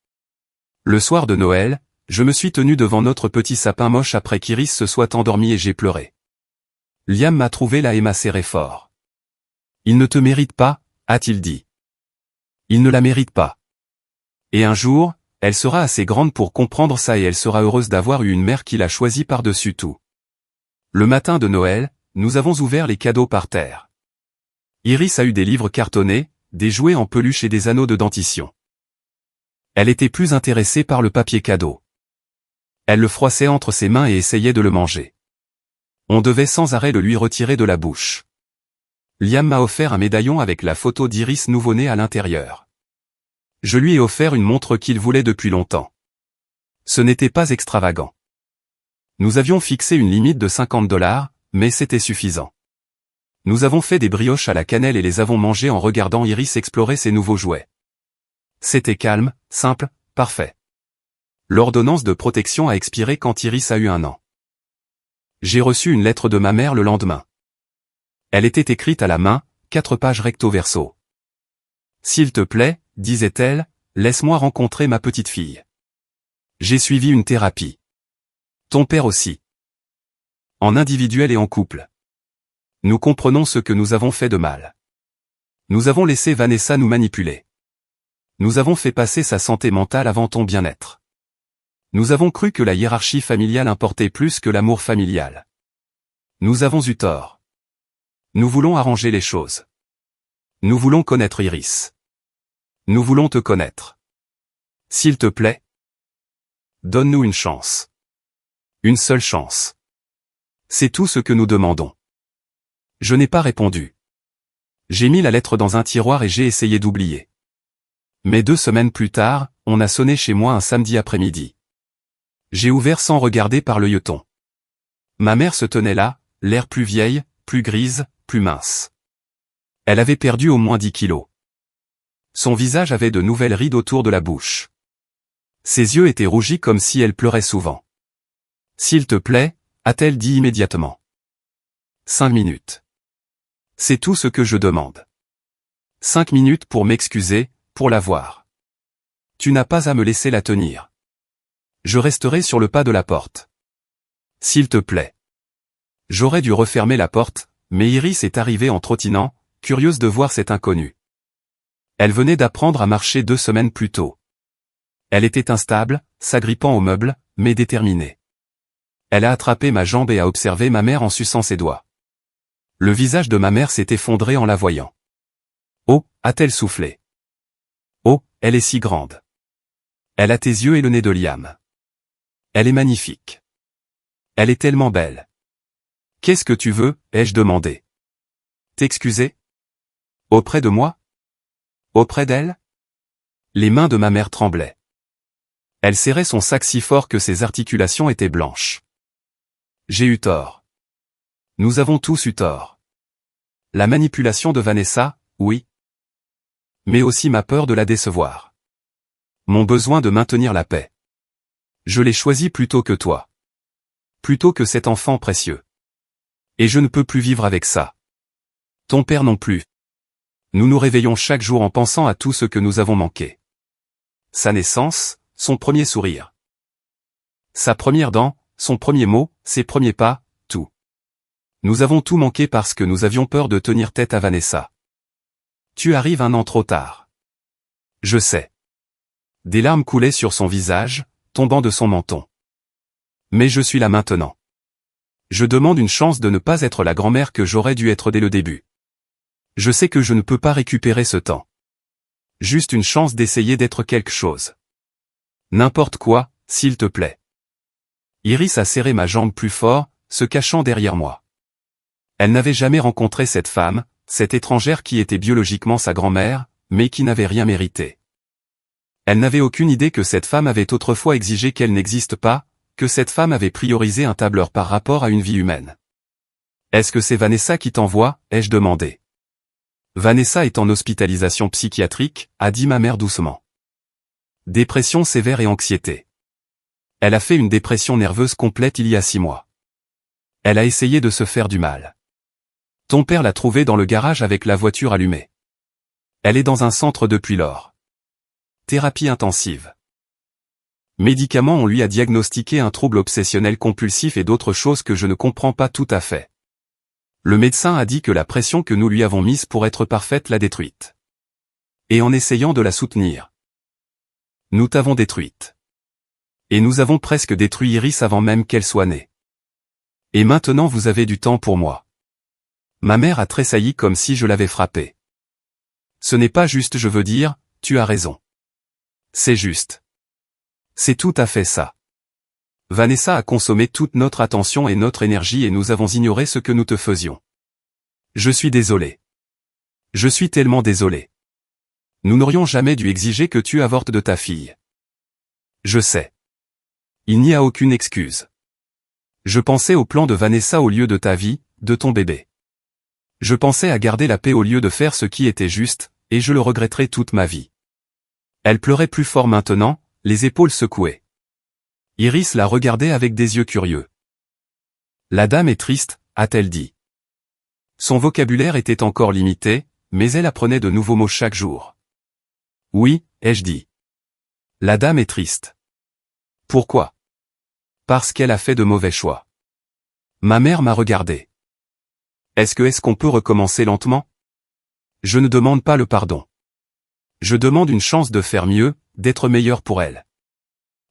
Le soir de Noël, je me suis tenu devant notre petit sapin moche après qu'Iris se soit endormie et j'ai pleuré. Liam m'a trouvé là et m'a serré fort. Il ne te mérite pas, a-t-il dit. Il ne la mérite pas. Et un jour, elle sera assez grande pour comprendre ça et elle sera heureuse d'avoir eu une mère qui l'a choisie par-dessus tout. Le matin de Noël, nous avons ouvert les cadeaux par terre. Iris a eu des livres cartonnés, des jouets en peluche et des anneaux de dentition. Elle était plus intéressée par le papier cadeau. Elle le froissait entre ses mains et essayait de le manger. On devait sans arrêt le lui retirer de la bouche. Liam m'a offert un médaillon avec la photo d'Iris nouveau-né à l'intérieur. Je lui ai offert une montre qu'il voulait depuis longtemps. Ce n'était pas extravagant. Nous avions fixé une limite de 50 $, mais c'était suffisant. Nous avons fait des brioches à la cannelle et les avons mangées en regardant Iris explorer ses nouveaux jouets. C'était calme, simple, parfait. L'ordonnance de protection a expiré quand Iris a eu 1 an. J'ai reçu une lettre de ma mère le lendemain. Elle était écrite à la main, 4 pages recto verso. « S'il te plaît, disait-elle, laisse-moi rencontrer ma petite fille. J'ai suivi une thérapie. Ton père aussi. En individuel et en couple. Nous comprenons ce que nous avons fait de mal. Nous avons laissé Vanessa nous manipuler. Nous avons fait passer sa santé mentale avant ton bien-être. Nous avons cru que la hiérarchie familiale importait plus que l'amour familial. Nous avons eu tort. Nous voulons arranger les choses. Nous voulons connaître Iris. Nous voulons te connaître. S'il te plaît, donne-nous une chance. Une seule chance. C'est tout ce que nous demandons. » Je n'ai pas répondu. J'ai mis la lettre dans un tiroir et j'ai essayé d'oublier. Mais 2 semaines plus tard, on a sonné chez moi un samedi après-midi. J'ai ouvert sans regarder par l'œilleton. Ma mère se tenait là, l'air plus vieille, plus grise, plus mince. Elle avait perdu au moins 10 kilos. Son visage avait de nouvelles rides autour de la bouche. Ses yeux étaient rougis comme si elle pleurait souvent. « S'il te plaît » a-t-elle dit immédiatement. 5 minutes. C'est tout ce que je demande. 5 minutes pour m'excuser, pour la voir. Tu n'as pas à me laisser la tenir. Je resterai sur le pas de la porte. S'il te plaît. J'aurais dû refermer la porte, mais Iris est arrivée en trottinant, curieuse de voir cet inconnu. Elle venait d'apprendre à marcher 2 semaines plus tôt. Elle était instable, s'agrippant aux meubles, mais déterminée. Elle a attrapé ma jambe et a observé ma mère en suçant ses doigts. Le visage de ma mère s'est effondré en la voyant. Oh, a-t-elle soufflé. Oh, elle est si grande. Elle a tes yeux et le nez de Liam. Elle est magnifique. Elle est tellement belle. Qu'est-ce que tu veux, ai-je demandé. T'excuser? Auprès de moi? Auprès d'elle? Les mains de ma mère tremblaient. Elle serrait son sac si fort que ses articulations étaient blanches. J'ai eu tort. Nous avons tous eu tort. La manipulation de Vanessa, oui. Mais aussi ma peur de la décevoir. Mon besoin de maintenir la paix. Je l'ai choisi plutôt que toi. Plutôt que cet enfant précieux. Et je ne peux plus vivre avec ça. Ton père non plus. Nous nous réveillons chaque jour en pensant à tout ce que nous avons manqué. Sa naissance, son premier sourire. Sa première dent, son premier mot, ses premiers pas, tout. Nous avons tout manqué parce que nous avions peur de tenir tête à Vanessa. Tu arrives un an trop tard. Je sais. Des larmes coulaient sur son visage, tombant de son menton. Mais je suis là maintenant. Je demande une chance de ne pas être la grand-mère que j'aurais dû être dès le début. Je sais que je ne peux pas récupérer ce temps. Juste une chance d'essayer d'être quelque chose. N'importe quoi, s'il te plaît. Iris a serré ma jambe plus fort, se cachant derrière moi. Elle n'avait jamais rencontré cette femme, cette étrangère qui était biologiquement sa grand-mère, mais qui n'avait rien mérité. Elle n'avait aucune idée que cette femme avait autrefois exigé qu'elle n'existe pas, que cette femme avait priorisé un tableur par rapport à une vie humaine. Est-ce que c'est Vanessa qui t'envoie, ai-je demandé. Vanessa est en hospitalisation psychiatrique, a dit ma mère doucement. Dépression sévère et anxiété. Elle a fait une dépression nerveuse complète il y a 6 mois. Elle a essayé de se faire du mal. Ton père l'a trouvée dans le garage avec la voiture allumée. Elle est dans un centre depuis lors. Thérapie intensive. Médicaments, on lui a diagnostiqué un trouble obsessionnel compulsif et d'autres choses que je ne comprends pas tout à fait. Le médecin a dit que la pression que nous lui avons mise pour être parfaite l'a détruite. Et en essayant de la soutenir, nous t'avons détruite. Et nous avons presque détruit Iris avant même qu'elle soit née. Et maintenant vous avez du temps pour moi. Ma mère a tressailli comme si je l'avais frappée. Ce n'est pas juste, je veux dire, tu as raison. C'est juste. C'est tout à fait ça. Vanessa a consommé toute notre attention et notre énergie et nous avons ignoré ce que nous te faisions. Je suis désolé. Je suis tellement désolé. Nous n'aurions jamais dû exiger que tu avortes de ta fille. Je sais. Il n'y a aucune excuse. Je pensais au plan de Vanessa au lieu de ta vie, de ton bébé. Je pensais à garder la paix au lieu de faire ce qui était juste, et je le regretterai toute ma vie. Elle pleurait plus fort maintenant, les épaules secouées. Iris la regardait avec des yeux curieux. La dame est triste, a-t-elle dit. Son vocabulaire était encore limité, mais elle apprenait de nouveaux mots chaque jour. Oui, ai-je dit. La dame est triste. Pourquoi? Parce qu'elle a fait de mauvais choix. Ma mère m'a regardé. Est-ce qu'on peut recommencer lentement? Je ne demande pas le pardon. Je demande une chance de faire mieux, d'être meilleur pour elle.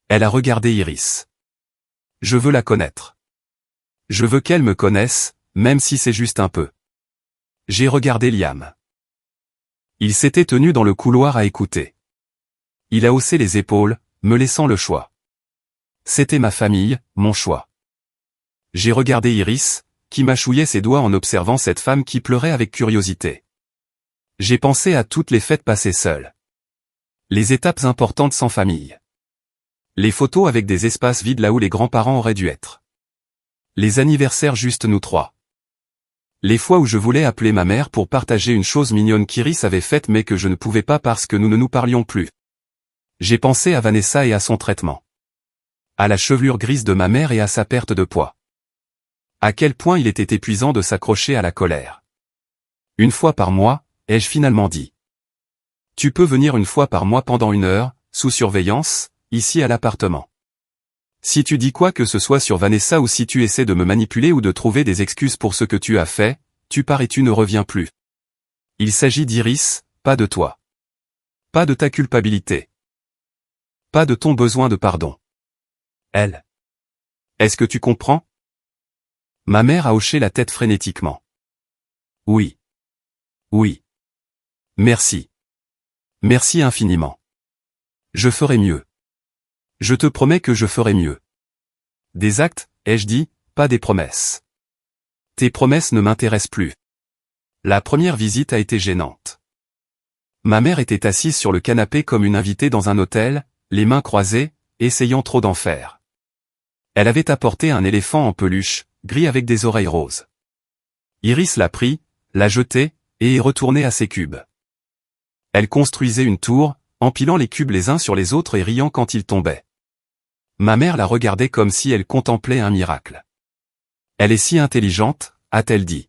Elle a regardé Iris. Je veux la connaître. Je veux qu'elle me connaisse, même si c'est juste un peu. J'ai regardé Liam. Il s'était tenu dans le couloir à écouter. Il a haussé les épaules, me laissant le choix. C'était ma famille, mon choix. J'ai regardé Iris, qui mâchouillait ses doigts en observant cette femme qui pleurait avec curiosité. J'ai pensé à toutes les fêtes passées seules. Les étapes importantes sans famille. Les photos avec des espaces vides là où les grands-parents auraient dû être. Les anniversaires juste nous trois. Les fois où je voulais appeler ma mère pour partager une chose mignonne qu'Iris avait faite mais que je ne pouvais pas parce que nous ne nous parlions plus. J'ai pensé à Vanessa et à son traitement. À la chevelure grise de ma mère et à sa perte de poids. À quel point il était épuisant de s'accrocher à la colère. Une fois par mois, ai-je finalement dit. Tu peux venir une fois par mois pendant 1 heure, sous surveillance, ici à l'appartement. Si tu dis quoi que ce soit sur Vanessa ou si tu essaies de me manipuler ou de trouver des excuses pour ce que tu as fait, tu pars et tu ne reviens plus. Il s'agit d'Iris, pas de toi. Pas de ta culpabilité. Pas de ton besoin de pardon. Elle. Est-ce que tu comprends? Ma mère a hoché la tête frénétiquement. Oui. Oui. Merci. Merci infiniment. Je ferai mieux. Je te promets que je ferai mieux. Des actes, ai-je dit, pas des promesses. Tes promesses ne m'intéressent plus. La première visite a été gênante. Ma mère était assise sur le canapé comme une invitée dans un hôtel, les mains croisées, essayant trop d'en faire. Elle avait apporté un éléphant en peluche, gris avec des oreilles roses. Iris l'a pris, l'a jeté, et est retournée à ses cubes. Elle construisait une tour, empilant les cubes les uns sur les autres et riant quand ils tombaient. Ma mère la regardait comme si elle contemplait un miracle. Elle est si intelligente, a-t-elle dit.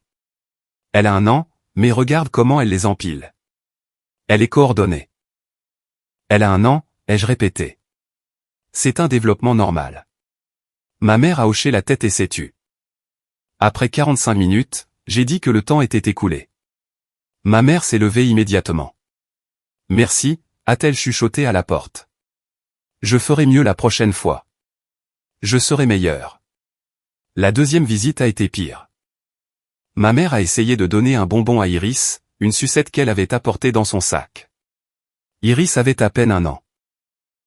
Elle a 1 an, mais regarde comment elle les empile. Elle est coordonnée. Elle a 1 an, ai-je répété. C'est un développement normal. Ma mère a hoché la tête et s'est tue. Après 45 minutes, j'ai dit que le temps était écoulé. Ma mère s'est levée immédiatement. Merci, a-t-elle chuchoté à la porte. Je ferai mieux la prochaine fois. Je serai meilleure. La deuxième visite a été pire. Ma mère a essayé de donner un bonbon à Iris, une sucette qu'elle avait apportée dans son sac. Iris avait à peine 1 an.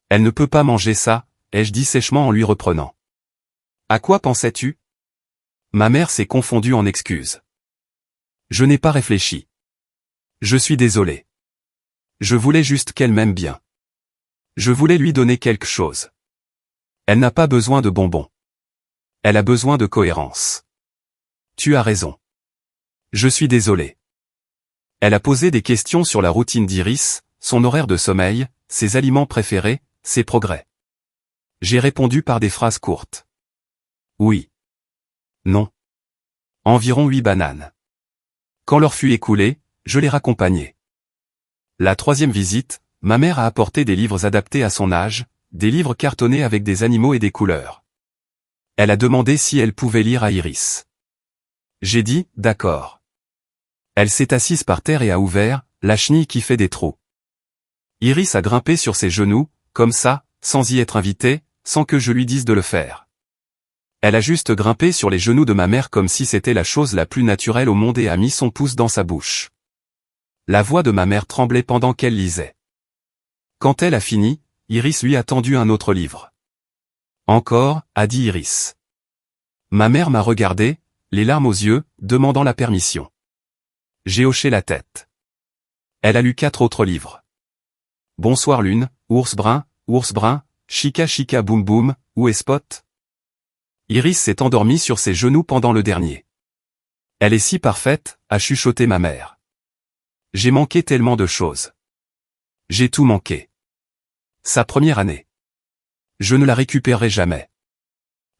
Elle ne peut pas manger ça, ai-je dit sèchement en lui reprenant. À quoi pensais-tu? Ma mère s'est confondue en excuses. Je n'ai pas réfléchi. Je suis désolé. Je voulais juste qu'elle m'aime bien. Je voulais lui donner quelque chose. Elle n'a pas besoin de bonbons. Elle a besoin de cohérence. Tu as raison. Je suis désolé. Elle a posé des questions sur la routine d'Iris, son horaire de sommeil, ses aliments préférés, ses progrès. J'ai répondu par des phrases courtes. Oui. Non. Environ 8 bananes. Quand l'heure fut écoulée, je les raccompagnai. La troisième visite, ma mère a apporté des livres adaptés à son âge, des livres cartonnés avec des animaux et des couleurs. Elle a demandé si elle pouvait lire à Iris. J'ai dit, d'accord. Elle s'est assise par terre et a ouvert, la chenille qui fait des trous. Iris a grimpé sur ses genoux, comme ça, sans y être invitée, sans que je lui dise de le faire. Elle a juste grimpé sur les genoux de ma mère comme si c'était la chose la plus naturelle au monde et a mis son pouce dans sa bouche. La voix de ma mère tremblait pendant qu'elle lisait. Quand elle a fini, Iris lui a tendu un autre livre. Encore, a dit Iris. Ma mère m'a regardé, les larmes aux yeux, demandant la permission. J'ai hoché la tête. Elle a lu 4 autres livres. Bonsoir Lune, Ours brun, Chica Chica Boum Boum, où est Spot? Iris s'est endormie sur ses genoux pendant le dernier. Elle est si parfaite, a chuchoté ma mère. J'ai manqué tellement de choses. J'ai tout manqué. Sa première année. Je ne la récupérerai jamais.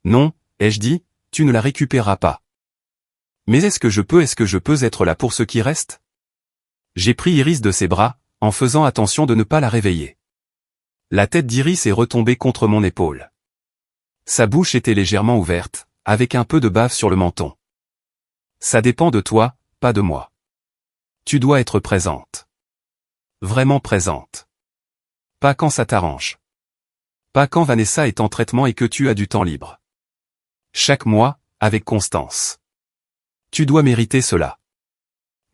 Non, ai-je dit, tu ne la récupéreras pas. Mais est-ce que je peux être là pour ce qui reste? J'ai pris Iris de ses bras, en faisant attention de ne pas la réveiller. La tête d'Iris est retombée contre mon épaule. Sa bouche était légèrement ouverte, avec un peu de bave sur le menton. Ça dépend de toi, pas de moi. Tu dois être présente. Vraiment présente. Pas quand ça t'arrange. Pas quand Vanessa est en traitement et que tu as du temps libre. Chaque mois, avec constance. Tu dois mériter cela.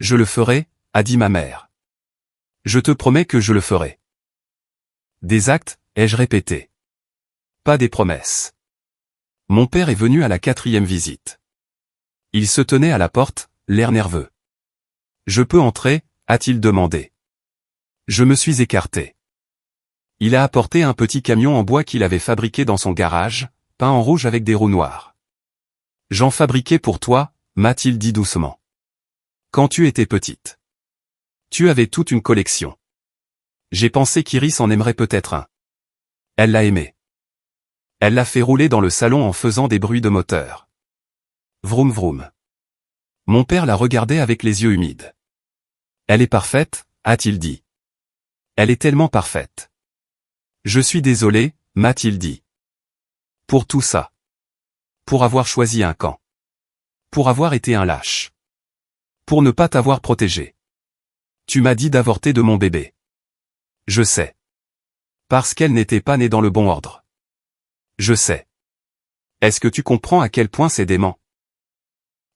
Je le ferai, a dit ma mère. Je te promets que je le ferai. Des actes, ai-je répété. Pas des promesses. Mon père est venu à la 4e visite. Il se tenait à la porte, l'air nerveux. Je peux entrer, a-t-il demandé. Je me suis écarté. Il a apporté un petit camion en bois qu'il avait fabriqué dans son garage, peint en rouge avec des roues noires. J'en fabriquais pour toi, m'a-t-il dit doucement. Quand tu étais petite. Tu avais toute une collection. J'ai pensé qu'Iris en aimerait peut-être un. Elle l'a aimé. Elle l'a fait rouler dans le salon en faisant des bruits de moteur. Vroom vroom. Mon père la regardait avec les yeux humides. Elle est parfaite, a-t-il dit. Elle est tellement parfaite. Je suis désolé, m'a-t-il dit. Pour tout ça. Pour avoir choisi un camp. Pour avoir été un lâche. Pour ne pas t'avoir protégé. Tu m'as dit d'avorter de mon bébé. Je sais. Parce qu'elle n'était pas née dans le bon ordre. Je sais. Est-ce que tu comprends à quel point c'est dément?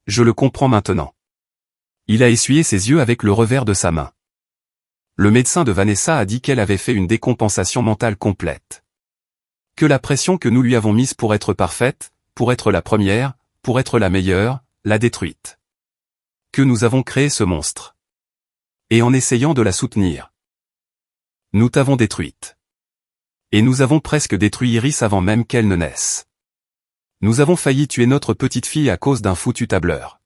Je le comprends maintenant. Il a essuyé ses yeux avec le revers de sa main. Le médecin de Vanessa a dit qu'elle avait fait une décompensation mentale complète. Que la pression que nous lui avons mise pour être parfaite, pour être la première, pour être la meilleure, l'a détruite. Que nous avons créé ce monstre. Et en essayant de la soutenir, nous t'avons détruite. Et nous avons presque détruit Iris avant même qu'elle ne naisse. Nous avons failli tuer notre petite fille à cause d'un foutu tableur.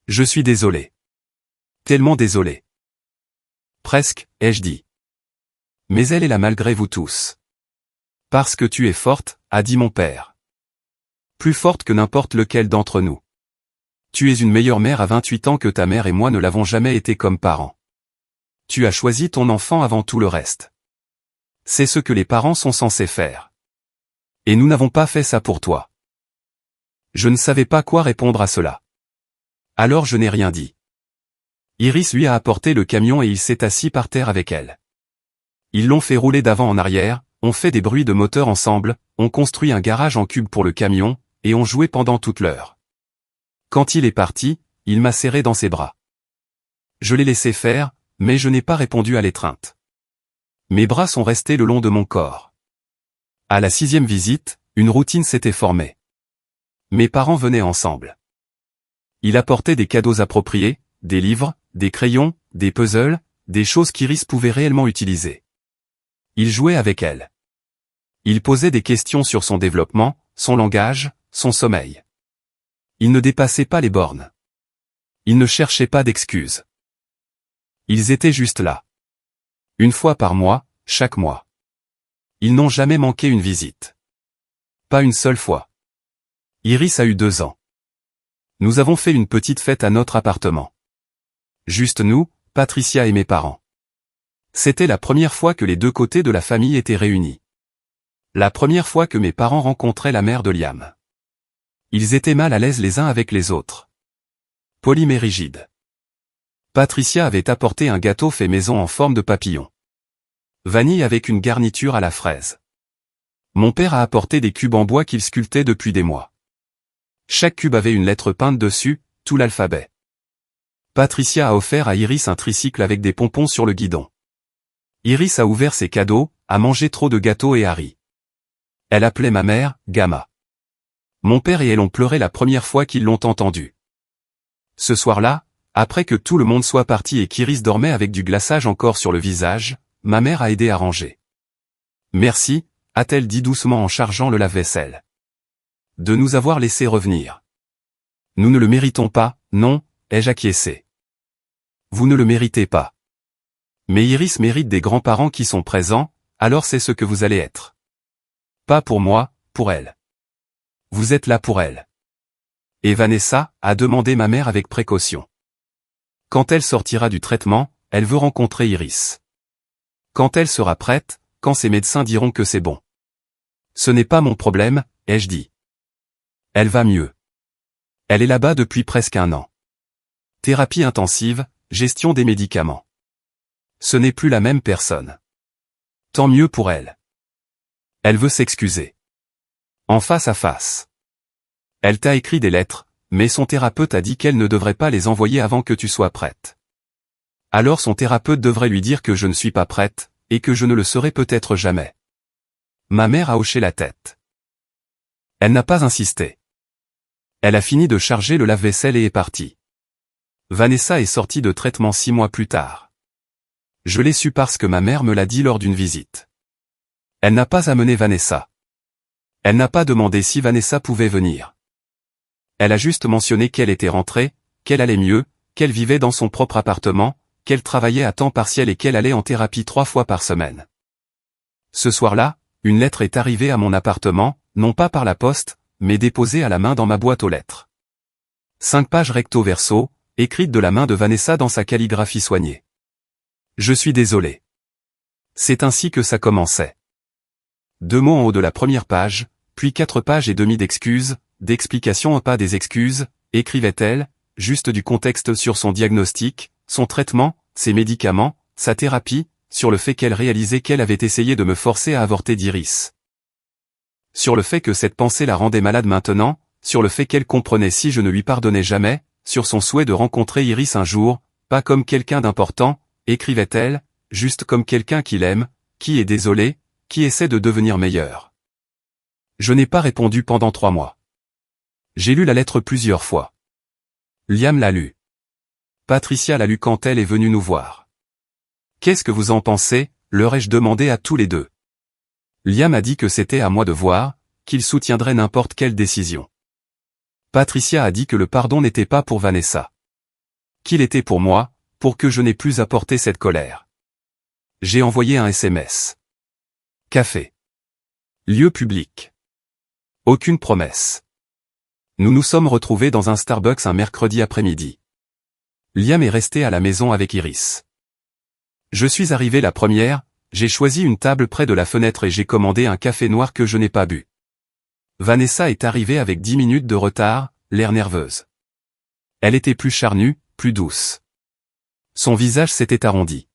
Je suis désolé. Tellement désolé. Presque, ai-je dit. Mais elle est là malgré vous tous. Parce que tu es forte, a dit mon père. Plus forte que n'importe lequel d'entre nous. Tu es une meilleure mère à 28 ans que ta mère et moi ne l'avons jamais été comme parents. Tu as choisi ton enfant avant tout le reste. C'est ce que les parents sont censés faire. Et nous n'avons pas fait ça pour toi. Je ne savais pas quoi répondre à cela. Alors je n'ai rien dit. Iris lui a apporté le camion et il s'est assis par terre avec elle. Ils l'ont fait rouler d'avant en arrière, ont fait des bruits de moteur ensemble, ont construit un garage en cube pour le camion, et ont joué pendant toute l'heure. Quand il est parti, il m'a serré dans ses bras. Je l'ai laissé faire, mais je n'ai pas répondu à l'étreinte. Mes bras sont restés le long de mon corps. À la 6e visite, une routine s'était formée. Mes parents venaient ensemble. Il apportait des cadeaux appropriés, des livres, des crayons, des puzzles, des choses qu'Iris pouvait réellement utiliser. Il jouait avec elle. Il posait des questions sur son développement, son langage, son sommeil. Il ne dépassait pas les bornes. Il ne cherchait pas d'excuses. Ils étaient juste là. Une fois par mois, chaque mois. Ils n'ont jamais manqué une visite. Pas une seule fois. Iris a eu 2 ans. Nous avons fait une petite fête à notre appartement. Juste nous, Patricia et mes parents. C'était la première fois que les deux côtés de la famille étaient réunis. La première fois que mes parents rencontraient la mère de Liam. Ils étaient mal à l'aise les uns avec les autres. Polis mais rigides. Patricia avait apporté un gâteau fait maison en forme de papillon. Vanille avec une garniture à la fraise. Mon père a apporté des cubes en bois qu'il sculptait depuis des mois. Chaque cube avait une lettre peinte dessus, tout l'alphabet. Patricia a offert à Iris un tricycle avec des pompons sur le guidon. Iris a ouvert ses cadeaux, a mangé trop de gâteaux et a ri. Elle appelait ma mère, Gamma. Mon père et elle ont pleuré la première fois qu'ils l'ont entendue. Ce soir-là, après que tout le monde soit parti et qu'Iris dormait avec du glaçage encore sur le visage, ma mère a aidé à ranger. Merci, a-t-elle dit doucement en chargeant le lave-vaisselle. De nous avoir laissé revenir. Nous ne le méritons pas, non, ai-je acquiescé. Vous ne le méritez pas. Mais Iris mérite des grands-parents qui sont présents, alors c'est ce que vous allez être. Pas pour moi, pour elle. Vous êtes là pour elle. Et Vanessa, a demandé ma mère avec précaution. Quand elle sortira du traitement, elle veut rencontrer Iris. Quand elle sera prête, quand ses médecins diront que c'est bon. Ce n'est pas mon problème, ai-je dit. Elle va mieux. Elle est là-bas depuis presque 1 an. Thérapie intensive, gestion des médicaments. Ce n'est plus la même personne. Tant mieux pour elle. Elle veut s'excuser. En face à face. Elle t'a écrit des lettres, mais son thérapeute a dit qu'elle ne devrait pas les envoyer avant que tu sois prête. Alors son thérapeute devrait lui dire que je ne suis pas prête, et que je ne le serai peut-être jamais. Ma mère a hoché la tête. Elle n'a pas insisté. Elle a fini de charger le lave-vaisselle et est partie. Vanessa est sortie de traitement 6 mois plus tard. Je l'ai su parce que ma mère me l'a dit lors d'une visite. Elle n'a pas amené Vanessa. Elle n'a pas demandé si Vanessa pouvait venir. Elle a juste mentionné qu'elle était rentrée, qu'elle allait mieux, qu'elle vivait dans son propre appartement, qu'elle travaillait à temps partiel et qu'elle allait en thérapie 3 fois par semaine. Ce soir-là, une lettre est arrivée à mon appartement, non pas par la poste, mais déposée à la main dans ma boîte aux lettres. 5 pages recto verso, écrites de la main de Vanessa dans sa calligraphie soignée. Je suis désolé. C'est ainsi que ça commençait. 2 mots en haut de la première page, puis 4 pages et demie d'excuses, d'explications pas des excuses, écrivait-elle, juste du contexte sur son diagnostic, son traitement, ses médicaments, sa thérapie, sur le fait qu'elle réalisait qu'elle avait essayé de me forcer à avorter d'Iris. Sur le fait que cette pensée la rendait malade maintenant, sur le fait qu'elle comprenait si je ne lui pardonnais jamais, sur son souhait de rencontrer Iris un jour, pas comme quelqu'un d'important, écrivait-elle, juste comme quelqu'un qui l'aime, qui est désolé, qui essaie de devenir meilleur. Je n'ai pas répondu pendant 3 mois. J'ai lu la lettre plusieurs fois. Liam l'a lu. Patricia l'a lu quand elle est venue nous voir. Qu'est-ce que vous en pensez, leur ai-je demandé à tous les deux. Liam a dit que c'était à moi de voir, qu'il soutiendrait n'importe quelle décision. Patricia a dit que le pardon n'était pas pour Vanessa. Qu'il était pour moi, pour que je n'ai plus à porter cette colère. J'ai envoyé un SMS. Café. Lieu public. Aucune promesse. Nous nous sommes retrouvés dans un Starbucks un mercredi après-midi. Liam est resté à la maison avec Iris. Je suis arrivé la première, j'ai choisi une table près de la fenêtre et j'ai commandé un café noir que je n'ai pas bu. Vanessa est arrivée avec 10 minutes de retard, l'air nerveuse. Elle était plus charnue, plus douce. Son visage s'était arrondi.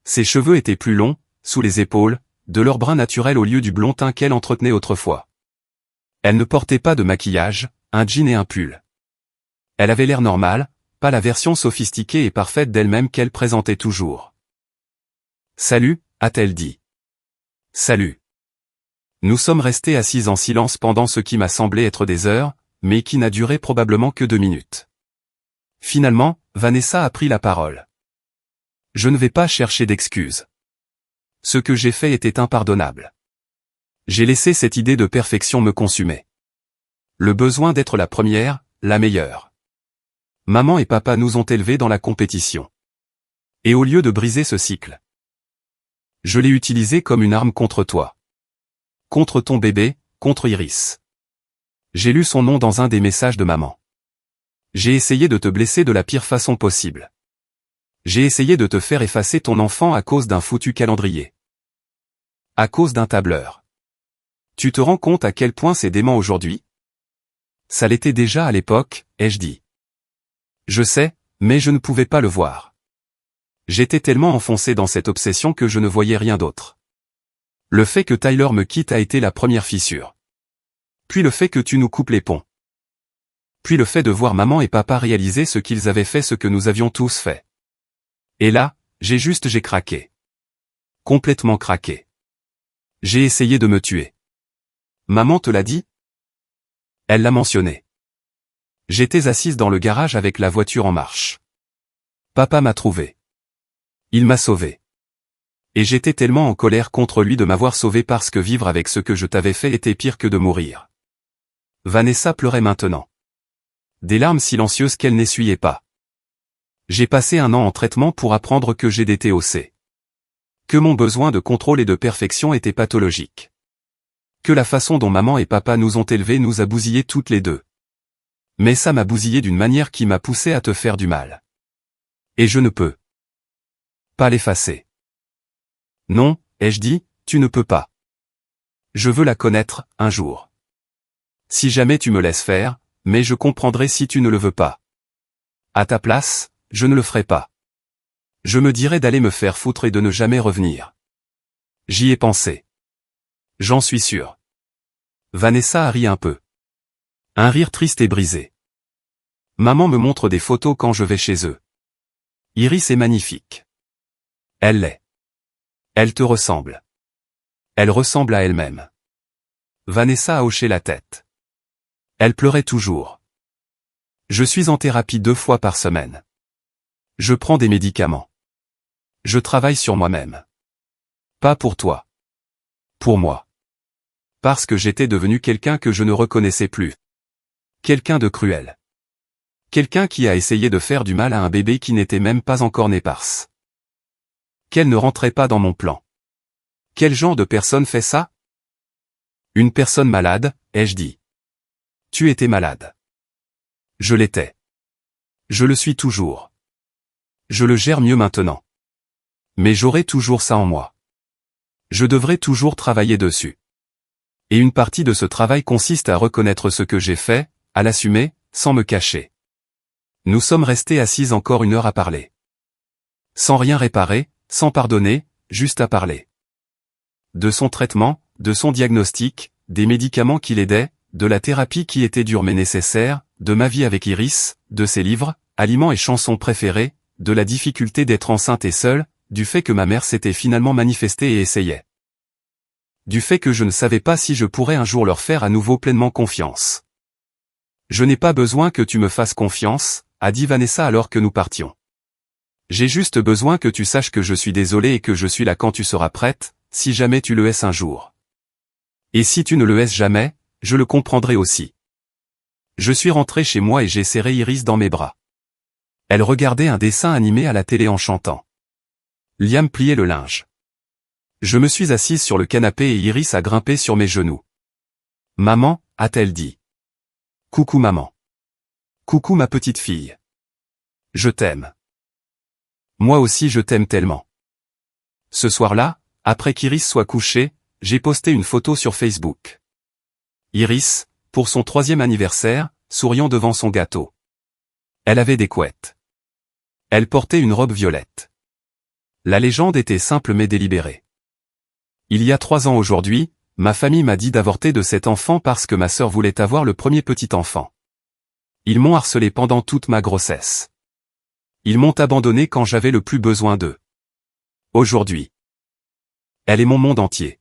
Ses cheveux étaient plus longs, sous les épaules, de leur brun naturel au lieu du blond teint qu'elle entretenait autrefois. Elle ne portait pas de maquillage, un jean et un pull. Elle avait l'air normal, pas la version sophistiquée et parfaite d'elle-même qu'elle présentait toujours. « Salut », a-t-elle dit. « Salut. » Nous sommes restés assis en silence pendant ce qui m'a semblé être des heures, mais qui n'a duré probablement que 2 minutes. Finalement, Vanessa a pris la parole. « Je ne vais pas chercher d'excuses. Ce que j'ai fait était impardonnable. J'ai laissé cette idée de perfection me consumer. Le besoin d'être la première, la meilleure. Maman et papa nous ont élevés dans la compétition. Et au lieu de briser ce cycle, je l'ai utilisé comme une arme contre toi. Contre ton bébé, contre Iris. J'ai lu son nom dans un des messages de maman. J'ai essayé de te blesser de la pire façon possible. J'ai essayé de te faire effacer ton enfant à cause d'un foutu calendrier. À cause d'un tableur. Tu te rends compte à quel point c'est dément aujourd'hui? Ça l'était déjà à l'époque, ai-je dit. Je sais, mais je ne pouvais pas le voir. J'étais tellement enfoncé dans cette obsession que je ne voyais rien d'autre. Le fait que Tyler me quitte a été la première fissure. Puis le fait que tu nous coupes les ponts. Puis le fait de voir maman et papa réaliser ce qu'ils avaient fait, ce que nous avions tous fait. Et là, j'ai craqué. Complètement craqué. J'ai essayé de me tuer. Maman te l'a dit? Elle l'a mentionné. J'étais assise dans le garage avec la voiture en marche. Papa m'a trouvé. Il m'a sauvé. Et j'étais tellement en colère contre lui de m'avoir sauvé parce que vivre avec ce que je t'avais fait était pire que de mourir. Vanessa pleurait maintenant. Des larmes silencieuses qu'elle n'essuyait pas. J'ai passé 1 an en traitement pour apprendre que j'ai des TOC. Que mon besoin de contrôle et de perfection était pathologique. Que la façon dont maman et papa nous ont élevés nous a bousillés toutes les deux. Mais ça m'a bousillé d'une manière qui m'a poussé à te faire du mal. Et je ne peux pas l'effacer. Non, ai-je dit, tu ne peux pas. Je veux la connaître, un jour. Si jamais tu me laisses faire, mais je comprendrai si tu ne le veux pas. À ta place, je ne le ferai pas. Je me dirais d'aller me faire foutre et de ne jamais revenir. J'y ai pensé. J'en suis sûr. Vanessa a ri un peu. Un rire triste et brisé. Maman me montre des photos quand je vais chez eux. Iris est magnifique. Elle l'est. Elle te ressemble. Elle ressemble à elle-même. Vanessa a hoché la tête. Elle pleurait toujours. Je suis en thérapie 2 fois par semaine. Je prends des médicaments. Je travaille sur moi-même. Pas pour toi. Pour moi. Parce que j'étais devenu quelqu'un que je ne reconnaissais plus. Quelqu'un de cruel. Quelqu'un qui a essayé de faire du mal à un bébé qui n'était même pas encore né Pars. Qu'elle ne rentrait pas dans mon plan. Quel genre de personne fait ça? Une personne malade, ai-je dit. Tu étais malade. Je l'étais. Je le suis toujours. Je le gère mieux maintenant. Mais j'aurai toujours ça en moi. Je devrais toujours travailler dessus. Et une partie de ce travail consiste à reconnaître ce que j'ai fait, à l'assumer, sans me cacher. Nous sommes restés assises encore 1 heure à parler. Sans rien réparer, sans pardonner, juste à parler. De son traitement, de son diagnostic, des médicaments qui l'aidaient, de la thérapie qui était dure mais nécessaire, de ma vie avec Iris, de ses livres, aliments et chansons préférés, de la difficulté d'être enceinte et seule, du fait que ma mère s'était finalement manifestée et essayait. Du fait que je ne savais pas si je pourrais un jour leur faire à nouveau pleinement confiance. Je n'ai pas besoin que tu me fasses confiance, a dit Vanessa alors que nous partions. J'ai juste besoin que tu saches que je suis désolé et que je suis là quand tu seras prête, si jamais tu le es un jour. Et si tu ne le es jamais, je le comprendrai aussi. Je suis rentré chez moi et j'ai serré Iris dans mes bras. Elle regardait un dessin animé à la télé en chantant. Liam pliait le linge. Je me suis assise sur le canapé et Iris a grimpé sur mes genoux. Maman, a-t-elle dit. Coucou maman. Coucou ma petite fille. Je t'aime. Moi aussi je t'aime tellement. Ce soir-là, après qu'Iris soit couchée, j'ai posté une photo sur Facebook. Iris, pour son 3e anniversaire, souriant devant son gâteau. Elle avait des couettes. Elle portait une robe violette. La légende était simple mais délibérée. Il y a 3 ans aujourd'hui, ma famille m'a dit d'avorter de cet enfant parce que ma sœur voulait avoir le premier petit enfant. Ils m'ont harcelé pendant toute ma grossesse. Ils m'ont abandonné quand j'avais le plus besoin d'eux. Aujourd'hui, elle est mon monde entier.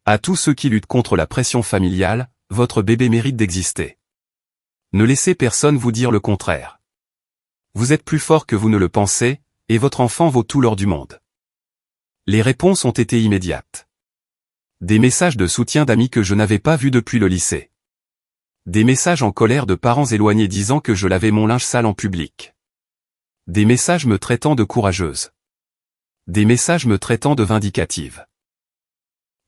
À tous ceux qui luttent contre la pression familiale, votre bébé mérite d'exister. Ne laissez personne vous dire le contraire. Vous êtes plus fort que vous ne le pensez, et votre enfant vaut tout l'or du monde. Les réponses ont été immédiates. Des messages de soutien d'amis que je n'avais pas vus depuis le lycée. Des messages en colère de parents éloignés disant que je lavais mon linge sale en public. Des messages me traitant de courageuse. Des messages me traitant de vindicative.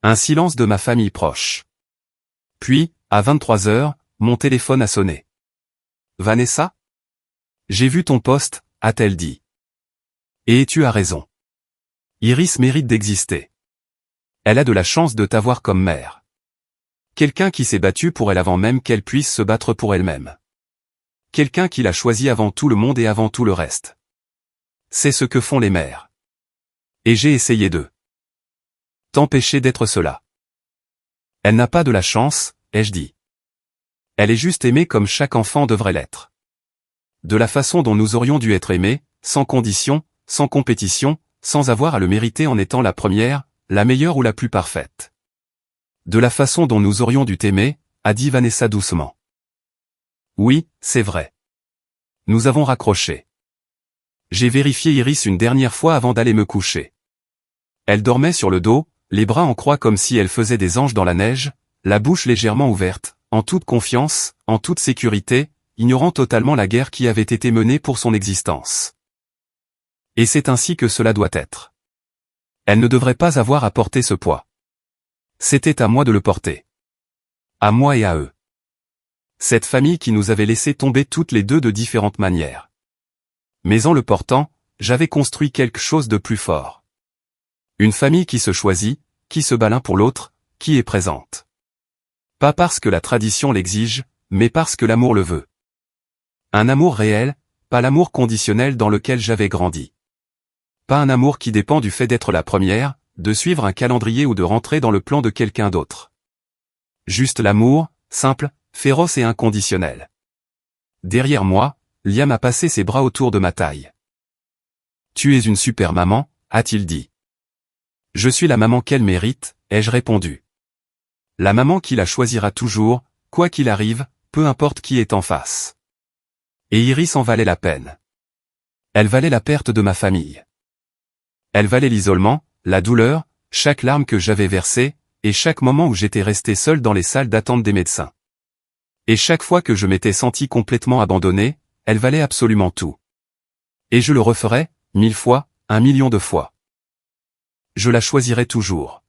Un silence de ma famille proche. Puis, à 23 heures, mon téléphone a sonné. Vanessa ? J'ai vu ton post, a-t-elle dit. Et tu as raison. Iris mérite d'exister. Elle a de la chance de t'avoir comme mère. Quelqu'un qui s'est battu pour elle avant même qu'elle puisse se battre pour elle-même. Quelqu'un qui l'a choisi avant tout le monde et avant tout le reste. C'est ce que font les mères. Et j'ai essayé de t'empêcher d'être cela. Elle n'a pas de la chance, ai-je dit. Elle est juste aimée comme chaque enfant devrait l'être. De la façon dont nous aurions dû être aimés, sans condition, sans compétition, sans avoir à le mériter en étant la première, la meilleure ou la plus parfaite. De la façon dont nous aurions dû t'aimer, a dit Vanessa doucement. Oui, c'est vrai. Nous avons raccroché. J'ai vérifié Iris une dernière fois avant d'aller me coucher. Elle dormait sur le dos, les bras en croix comme si elle faisait des anges dans la neige, la bouche légèrement ouverte, en toute confiance, en toute sécurité, ignorant totalement la guerre qui avait été menée pour son existence. Et c'est ainsi que cela doit être. Elle ne devrait pas avoir à porter ce poids. C'était à moi de le porter. À moi et à eux. Cette famille qui nous avait laissé tomber toutes les deux de différentes manières. Mais en le portant, j'avais construit quelque chose de plus fort. Une famille qui se choisit, qui se bat l'un pour l'autre, qui est présente. Pas parce que la tradition l'exige, mais parce que l'amour le veut. Un amour réel, pas l'amour conditionnel dans lequel j'avais grandi. Pas un amour qui dépend du fait d'être la première, de suivre un calendrier ou de rentrer dans le plan de quelqu'un d'autre. Juste l'amour, simple, féroce et inconditionnel. Derrière moi, Liam a passé ses bras autour de ma taille. Tu es une super maman, a-t-il dit. Je suis la maman qu'elle mérite, ai-je répondu. La maman qui la choisira toujours, quoi qu'il arrive, peu importe qui est en face. Et Iris en valait la peine. Elle valait la perte de ma famille. Elle valait l'isolement, la douleur, chaque larme que j'avais versée, et chaque moment où j'étais resté seul dans les salles d'attente des médecins. Et chaque fois que je m'étais senti complètement abandonné, elle valait absolument tout. Et je le referais, 1000 fois, 1 million de fois. Je la choisirai toujours.